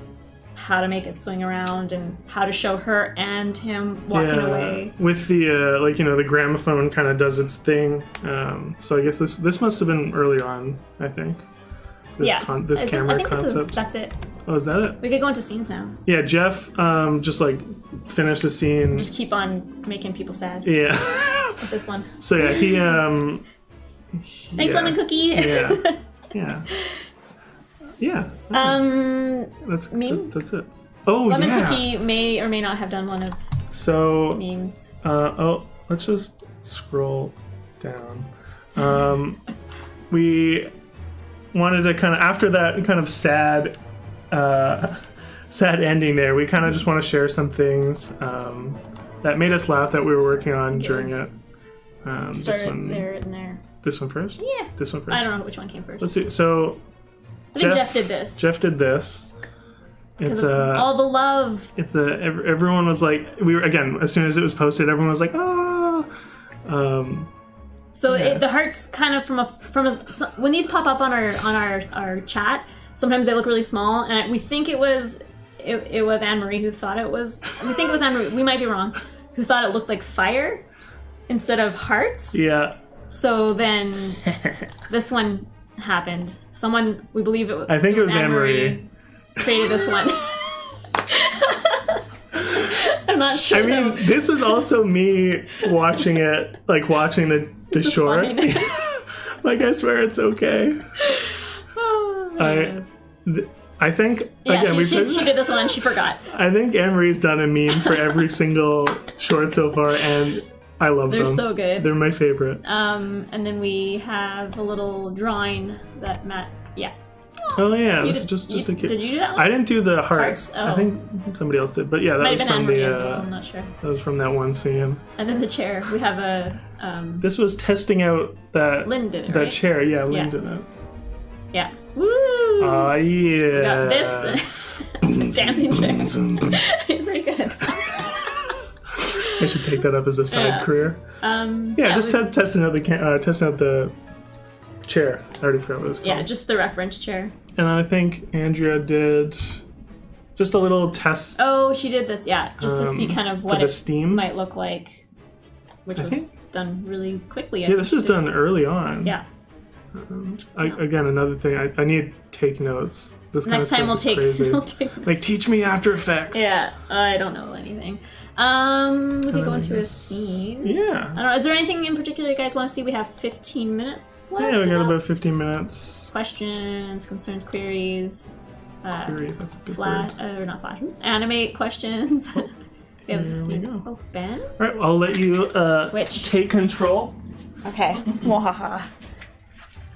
how to make it swing around and how to show her and him walking away.
With the the gramophone kind of does its thing. So I guess this must have been early on. I think. This camera concept.
That's it.
Oh, is that it?
We could go into scenes now.
Yeah, Jeff just like finished the scene.
Just keep on making people sad.
Yeah.
With this one.
So yeah, he
Thanks, Lemon Cookie.
Yeah. Yeah. Yeah. That's
meme?
That's it. Oh,
Lemon Cookie may or may not have done one of memes.
Let's just scroll down. We wanted to kind of, after that kind of sad ending there, we kind of just want to share some things that made us laugh that we were working on during it.
Started there and there.
This one first?
Yeah.
This one first?
I don't know which one came first.
Let's see. So
I think Jeff did this.
Jeff did this. It's
all the love.
It's everyone was like, as soon as it was posted, everyone was like, oh.
The hearts kind of when these pop up on our chat, sometimes they look really small, and we think it was Anne Marie who thought it was. We think it was Anne Marie. We might be wrong. Who thought it looked like fire instead of hearts?
Yeah.
So then this one happened. Someone, we believe it was.
I think it was Anne Marie.
Created this one. I'm not sure.
I mean, this was also me watching it, like watching the short. Like, I swear it's okay.
Oh,
I think
she did this one and she forgot.
I think Anne Marie's done a meme for every single short so far, and I love them.
They're so good.
They're my favorite.
And then we have a little drawing that Matt. Yeah.
Oh yeah, it's just a kid.
Did you do that one?
I didn't do the hearts.
Oh.
I think somebody else did, but yeah, that was from the.
As well, I'm not sure.
That was from that one scene.
And then the chair. We have a.
This was testing out that.
Lynn did it,
that
right?
chair. Yeah, Lynn did it.
Yeah. Woo!
Oh yeah.
We got this dancing chair. Pretty good.
I should take that up as a side career. Just testing out the chair. I already forgot what it was called.
Yeah, just the reference chair.
And then I think Andrea did just a little test.
Oh, she did this, yeah, just to see kind of what it
steam
might look like, which was done really quickly.
This was done early on.
Yeah.
Again, another thing, I need to take notes. This
Next time we'll take
like, teach me After Effects.
Yeah, I don't know anything. We could go into a scene.
Yeah.
I don't know. Is there anything in particular you guys want to see? We have 15 minutes left.
Yeah, we got about 15 minutes.
Questions, concerns, queries.
Query, that's a big word.
Not flash. Animate questions. We have
There we go.
Oh, Ben?
All right, I'll let you
Switch.
take control.
Okay. Wahaha.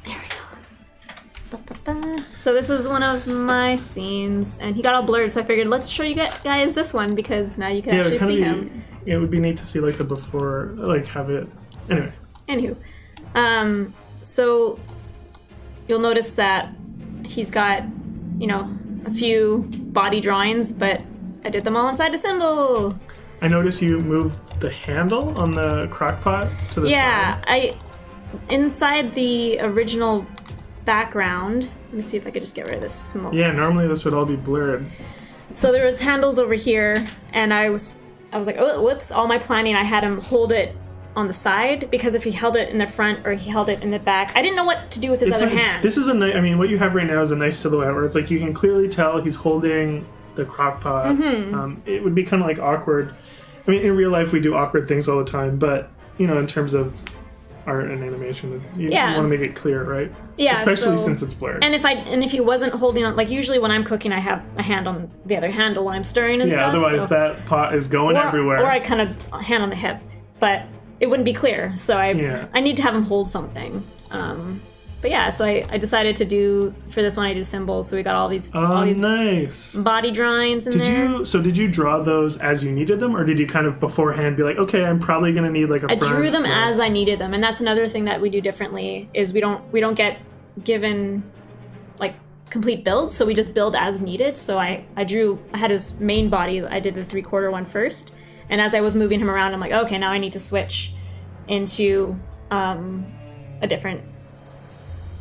There we go. So this is one of my scenes, and he got all blurred, so I figured let's show you guys this one, because now you can actually see him.
Yeah, it would be neat to see like the before, like have it. Anyway.
Anywho. So you'll notice that he's got, a few body drawings, but I did them all inside a symbol.
I noticed you moved the handle on the crock pot to the side.
Yeah, inside the original background. Let me see if I could just get rid of this smoke.
Yeah, normally this would all be blurred.
So there was handles over here, and I was like, oh, whoops, all my planning, I had him hold it on the side, because if he held it in the front or he held it in the back, I didn't know what to do with his other hand.
This is what you have right now is a nice silhouette where it's like you can clearly tell he's holding the crock pot.
Mm-hmm.
It would be kind of like awkward. I mean, in real life we do awkward things all the time, but, in terms of art and animation, you want to make it clear, right?
Yeah,
especially since it's blurred.
And if he wasn't holding on, like usually when I'm cooking, I have a hand on the other handle when I'm stirring and stuff.
Yeah, otherwise that pot is going everywhere.
Or I kind of hand on the hip, but it wouldn't be clear. So I need to have him hold something. But yeah, so I decided to do, for this one I did symbols, so we got all these
nice
body drawings in there.
Did you draw those as you needed them, or did you kind of beforehand be like, okay, I'm probably gonna need like a
I drew them as I needed them, and that's another thing that we do differently, is we don't get given like complete builds, so we just build as needed. So I had his main body, I did the 3/4 one first, and as I was moving him around, I'm like, okay, now I need to switch into a different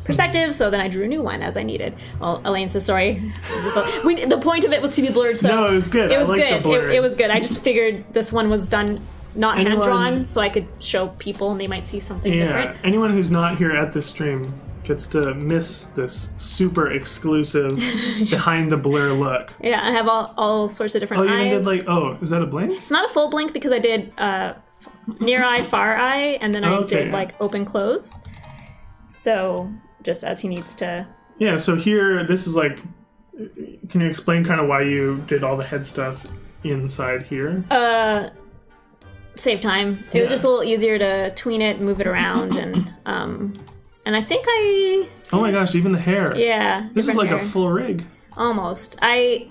perspective, so then I drew a new one as I needed. Well, Elaine says sorry. The point of it was to be blurred, so
no, it was good.
It was
good.
It was good. I just figured this one was done not hand drawn, so I could show people and they might see something different.
Anyone who's not here at this stream gets to miss this super exclusive behind the blur look.
Yeah, I have all sorts of different eyes.
Oh, you even did is that a blink?
It's not a full blink because I did near eye, far eye, and then I did like open close. So just as he needs to.
Yeah, so here, this is like, can you explain kind of why you did all the head stuff inside here?
Save time. It was just a little easier to tween it, move it around, and I think I.
Oh my gosh, even the hair.
Yeah.
This is like
hair.
A full rig.
Almost. I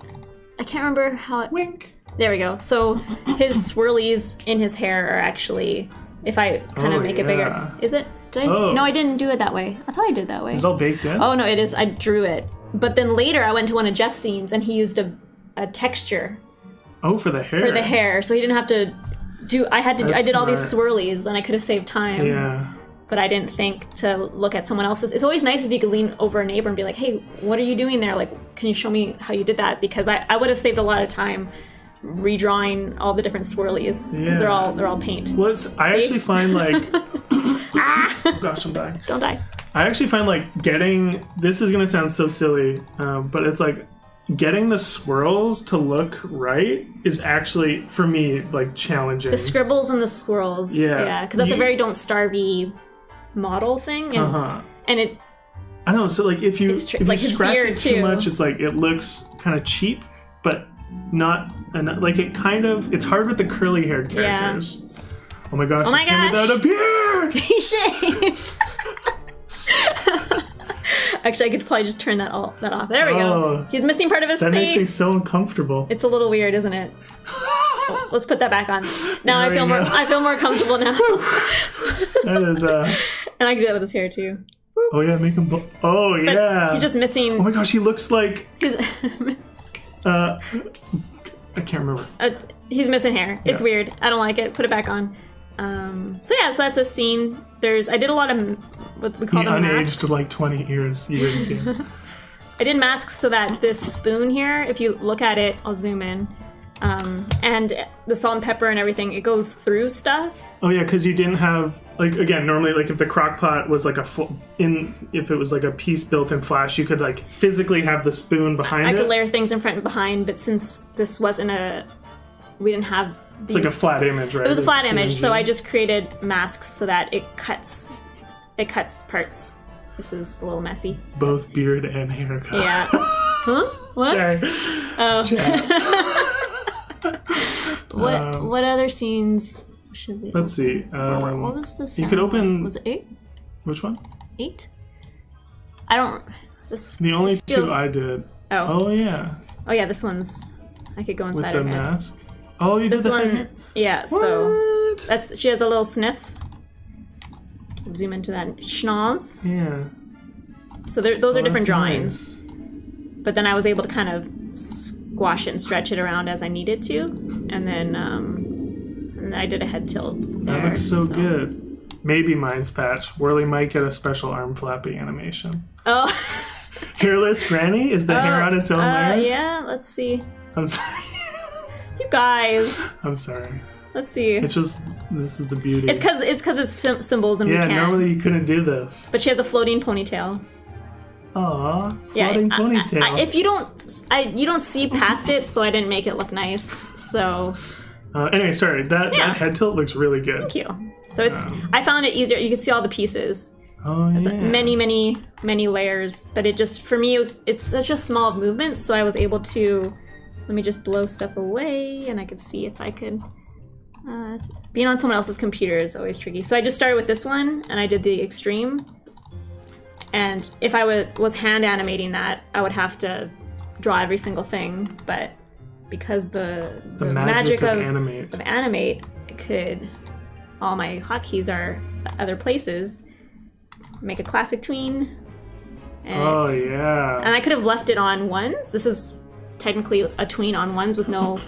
can't remember how it.
Wink.
There we go. So his swirlies in his hair are actually, if I kind of make it bigger. Is it? Did I? Oh. No, I didn't do it that way. I thought I did that way.
Is it all baked in?
Oh, no, it is. I drew it. But then later I went to one of Jeff's scenes and he used a texture.
Oh, for the hair.
For the hair. So he didn't have to do, I did all these swirlies and I could have saved time.
Yeah.
But I didn't think to look at someone else's. It's always nice if you could lean over a neighbor and be like, hey, what are you doing there? Like, can you show me how you did that? Because I would have saved a lot of time redrawing all the different swirlies. Because they're all paint.
Well, I actually find like... Gosh, I'm dying.
Don't die.
I actually find like getting... This is going to sound so silly, but it's like getting the swirls to look right is actually, for me, like challenging.
The scribbles and the swirls. Yeah. Because that's a very Don't Starve-y model thing. And it...
I know, so like if you scratch it too much, it's like it looks kind of cheap, but not enough. Like it kind of... It's hard with the curly haired characters. Yeah. Oh my gosh, it's him without a beard!
He shaved! Actually, I could probably just turn that off. There we go. He's missing part of his face.
That makes me so uncomfortable.
It's a little weird, isn't it? Let's put that back on. Now I feel more comfortable now.
That is
And I can do that with his hair too.
Oh yeah, make him
But he's just missing.
Oh my gosh, he looks like I can't remember.
He's missing hair. It's weird. I don't like it. Put it back on. So that's a scene. I did a lot of what we call them masks.
Unaged like 20 years. You didn't see him.
I did masks so that this spoon here, if you look at it, I'll zoom in, and the salt and pepper and everything, it goes through stuff.
Oh yeah, because you didn't have, like, again, normally, like, if the crock pot was like if it was like a piece built in Flash, you could like physically have the spoon behind it.
I could layer things in front and behind, but since this wasn't we didn't have these.
It's like a flat image, right?
It was a flat image, so I just created masks so that it cuts parts. This is a little messy.
Both beard and haircut.
Yeah. Huh? What?
Sorry.
Oh. What other scenes should we?
Let's see.
What was the sound?
You could open.
Was it 8?
Which one?
8. I don't.
The only two I did. Oh yeah.
Oh yeah, this one's. I could go inside
with the
her head.
mask. Oh, you did
this
the
one.
hair?
Yeah.
What?
So she has a little sniff. Zoom into that schnoz.
Yeah.
So those are different drawings.
Nice.
But then I was able to kind of squash it and stretch it around as I needed to, and then I did a head tilt.
That looks so good. Maybe mine's patch. Whirly might get a special arm flappy animation.
Oh.
Hairless Granny? Is the hair on its own layer?
Yeah. Let's see.
I'm sorry.
You guys.
I'm sorry.
Let's see.
It's just, this is the beauty.
It's because it's symbols and we can't.
Yeah, normally you couldn't do this.
But she has a floating ponytail.
Aw, floating ponytail.
If you don't see past it, so I didn't make it look nice. So.
Anyway, sorry. That head tilt looks really good.
Thank you. So I found it easier. You can see all the pieces.
Oh yeah.
It's like many layers, but it just, for me, it's such a small of movements, so I was able to. Let me just blow stuff away, and I could see if I could. Being on someone else's computer is always tricky. So I just started with this one, and I did the extreme. And if I was hand animating that, I would have to draw every single thing. But because the magic of animate, I could, all my hotkeys are other places, make a classic tween. And and I could have left it on ones. This is technically a tween on ones with no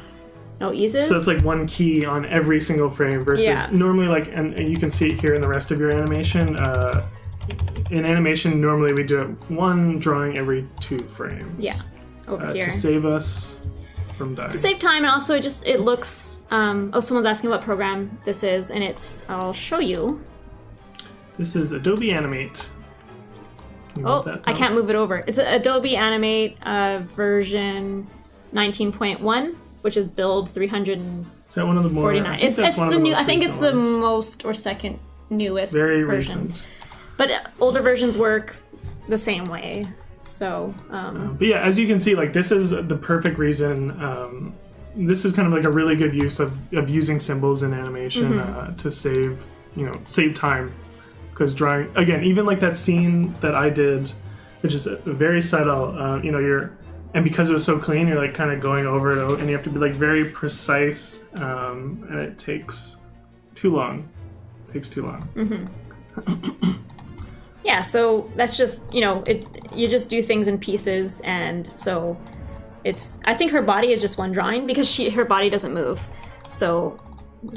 eases.
So it's like one key on every single frame versus normally like, and you can see it here in the rest of your animation. In animation, normally we do it one drawing every 2 frames.
Yeah, over here.
To save us from dying.
To save time, and also it looks, someone's asking what program this is, and I'll show you.
This is Adobe Animate.
I can't move it over. It's Adobe Animate version 19.1, which is build 349.
Is that one of the more?
It's the new. I think it's the most or second newest version.
Recent.
But older versions work the same way. So.
But yeah, as you can see, like this is the perfect reason. This is kind of like a really good use of using symbols in animation to save time. Because drawing, again, even like that scene that I did, which is very subtle, and because it was so clean, you're like kind of going over it, and you have to be like very precise, and it takes too long.
Yeah, so that's just, you just do things in pieces, and so I think her body is just one drawing because her body doesn't move. So,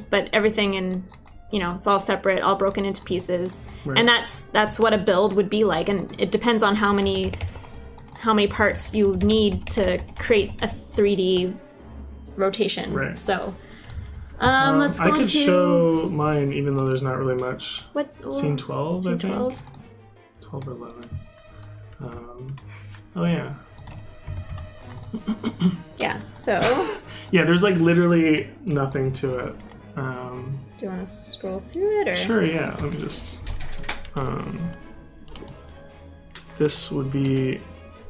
but everything in, it's all separate, all broken into pieces. Right. And that's what a build would be like, and it depends on how many parts you need to create a 3D rotation. Right. So, let's go
I could show mine, even though there's not really much.
What?
Scene 12,
scene
I think.
12?
12 or 11. Oh yeah.
Yeah. So.
Yeah, there's like literally nothing to it.
Do you want to scroll through it, or?
Sure, yeah. Let me just... this would be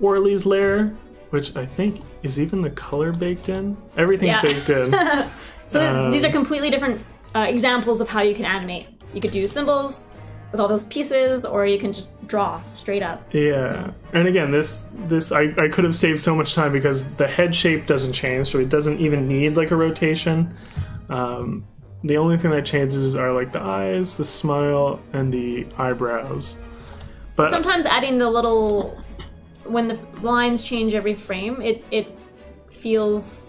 Orly's lair, which I think is even the color baked in. Everything's baked in.
So these are completely different examples of how you can animate. You could do symbols with all those pieces, or you can just draw straight up.
Yeah, so. And again, this I could have saved so much time because the head shape doesn't change, so it doesn't even need like a rotation. The only thing that changes are like the eyes, the smile, and the eyebrows. But
sometimes adding the little, when the lines change every frame, it feels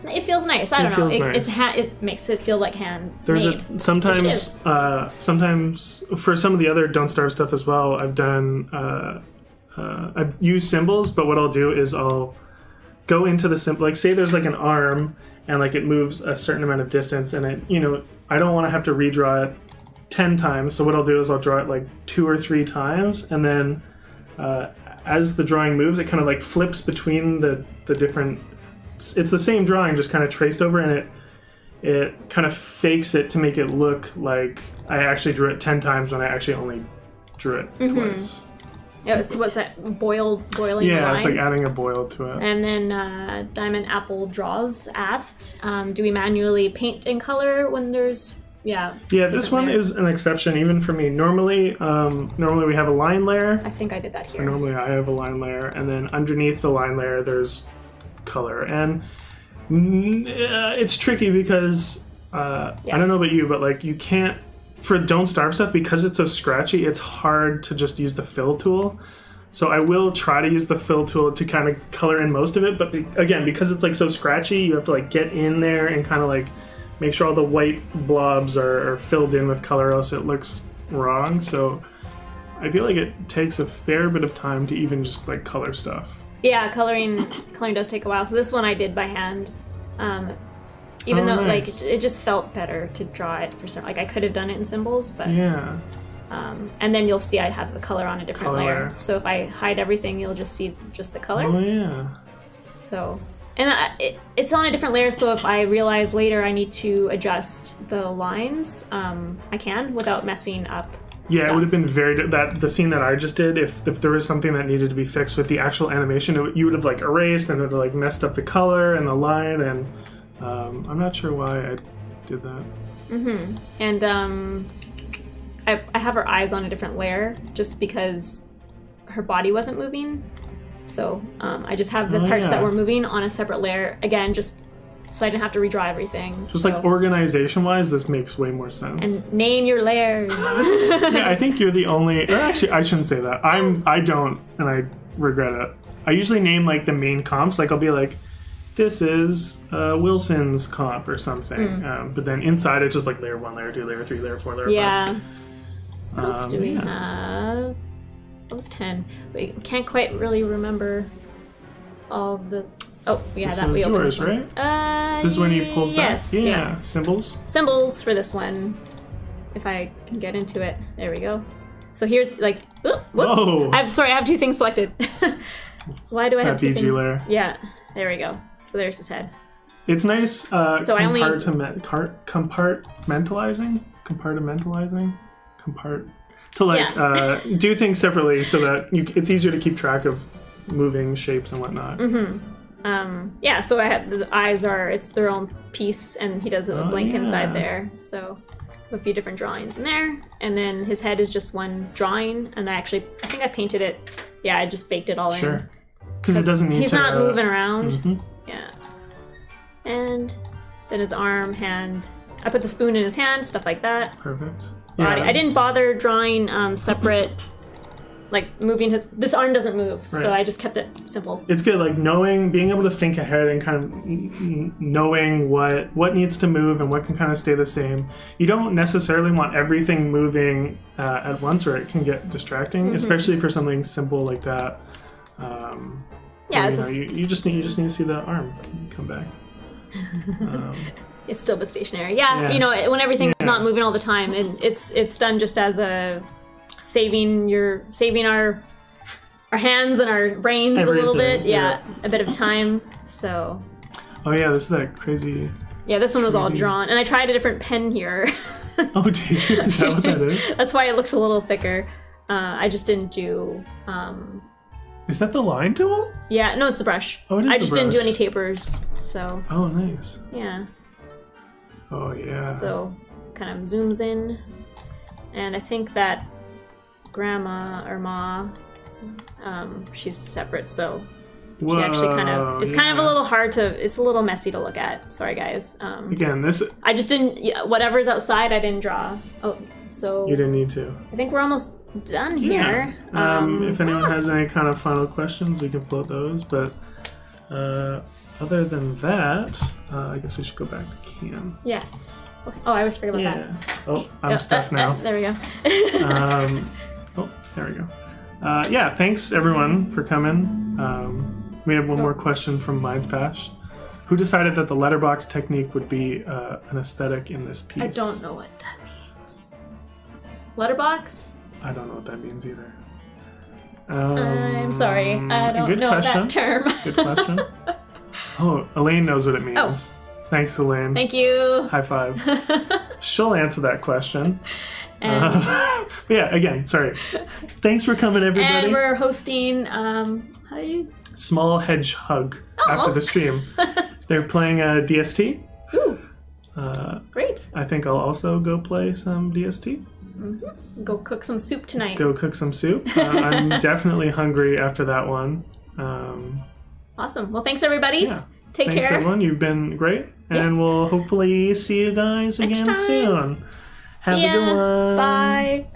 nice. I don't know. It makes it feel like hand.
There's sometimes for some of the other Don't Starve stuff as well. I've done I've used symbols, but what I'll do is I'll go into the symbol. Like say there's like an arm. And like it moves a certain amount of distance, and I don't want to have to redraw it 10 times. So what I'll do is I'll draw it like 2 or 3 times, and then as the drawing moves, it kind of like flips between the different. It's the same drawing, just kind of traced over, and it kind of fakes it to make it look like I actually drew it 10 times when I actually only drew it twice.
What's that? Boiling the line?
Yeah, it's like adding a boil to it.
And then Diamond Apple Draws asked, do we manually paint in color when there's... Yeah,
this one is an exception even for me. Normally we have a line layer.
I think I did that here.
Normally I have a line layer, and then underneath the line layer there's color. And it's tricky because, I don't know about you, but like you can't... For Don't Starve stuff, because it's so scratchy, it's hard to just use the fill tool. So I will try to use the fill tool to kind of color in most of it, but again, because it's like so scratchy, you have to like get in there and kind of like make sure all the white blobs are filled in with color, else it looks wrong. So I feel like it takes a fair bit of time to even just like color stuff.
Yeah, coloring does take a while. So this one I did by hand. Even though nice. Like it just felt better to draw it for certain. Like I could have done it in symbols, but
yeah.
And then you'll see I have the color on a different layer. So if I hide everything, you'll just see just the color.
Oh yeah.
So, and it's on a different layer. So if I realize later I need to adjust the lines, I can without messing up.
Yeah,
stuff.
It would have been the scene that I just did. If there was something that needed to be fixed with the actual animation, you would have like erased and it would have like messed up the color and the line and. I'm not sure why I did that.
And I have her eyes on a different layer just because her body wasn't moving. So I just have the parts that were moving on a separate layer. Again, just so I didn't have to redraw everything.
Just like organization-wise, this makes way more sense.
And name your layers.
Yeah, I think you're the only... Or actually, I shouldn't say that. I don't, and I regret it. I usually name like the main comps. Like I'll be like, this is Wilson's comp or something. But then inside it's just like layer 1, layer 2, layer 3, layer 4, layer 5.
Yeah. What else do we have? That was 10. We can't quite really remember all the... Oh, yeah, that we opened
yours, right? This is when he pulls back? Yeah. Symbols?
Symbols for this one. If I can get into it. There we go. So here's like... Oops.
Whoa.
I have 2 things selected. Why do I have 2 things?
layer.
Yeah, there we go. So there's his head.
It's nice compartmentalizing? To like do things separately so that it's easier to keep track of moving shapes and whatnot.
Yeah, so I have the eyes it's their own piece, and he does a blink inside there. So a few different drawings in there, and then his head is just one drawing. And I think I painted it. Yeah, I just baked it all in.
Sure, because it doesn't need
he's
to.
He's not moving around. Yeah, and then his arm, hand. I put the spoon in his hand, stuff like that.
Perfect.
Body. I didn't bother drawing separate. Like moving this arm doesn't move, so I just kept it simple. It's
good, like being able to think ahead and kind of knowing what needs to move and what can kind of stay the same. You don't necessarily want everything moving at once, or it can get distracting, especially for something simple like that. You just need to see the arm come back.
It's still but stationary. Yeah, you know, when everything's not moving all the time, and it's done just as a saving our hands and our brains a little bit. Yeah, a bit of time. So.
Oh yeah, this is that crazy.
Yeah, this one was all drawn, and I tried a different pen here.
Oh, did you? Is that what that is?
That's why it looks a little thicker. I just didn't do.
Is that the line tool?
Yeah, no, it's the brush.
Oh, it is.
I just didn't do any tapers, so.
Oh, nice.
Yeah.
Oh yeah.
So, kind of zooms in, and I think that grandma or ma, she's separate, so she actually kind of. It's kind of a little hard to. It's a little messy to look at. Sorry, guys.
Again, this.
I just didn't. Whatever's outside, I didn't draw. Oh, so.
You didn't need to.
I think we're almost done here.
If anyone has any kind of final questions, we can float those. But other than that, I guess we should go back to Cam.
Yes. Okay. Oh, I always forget about that.
Oh, I'm stuffed now.
There we go.
Oh, there we go. Yeah, thanks everyone for coming. We have one more question from Minds Pash. Who decided that the letterbox technique would be an aesthetic in this piece?
I don't know what that means. Letterbox?
I don't know what that means either.
I'm sorry. I don't know that term.
Good question. Oh, Elaine knows what it means. Oh. Thanks, Elaine.
Thank you.
High five. She'll answer that question. But yeah, again, sorry. Thanks for coming, everybody.
And we're hosting, how do you?
Small Hedgehog after the stream. They're playing DST.
Ooh. Great.
I think I'll also go play some DST.
Mm-hmm. Go cook some soup tonight.
Go cook some soup. I'm definitely hungry after that one.
Awesome. Well, thanks, everybody.
Yeah.
Take
Thanks,
care.
everyone. You've been great. And we'll hopefully see you guys again soon. Have a good one.
Bye.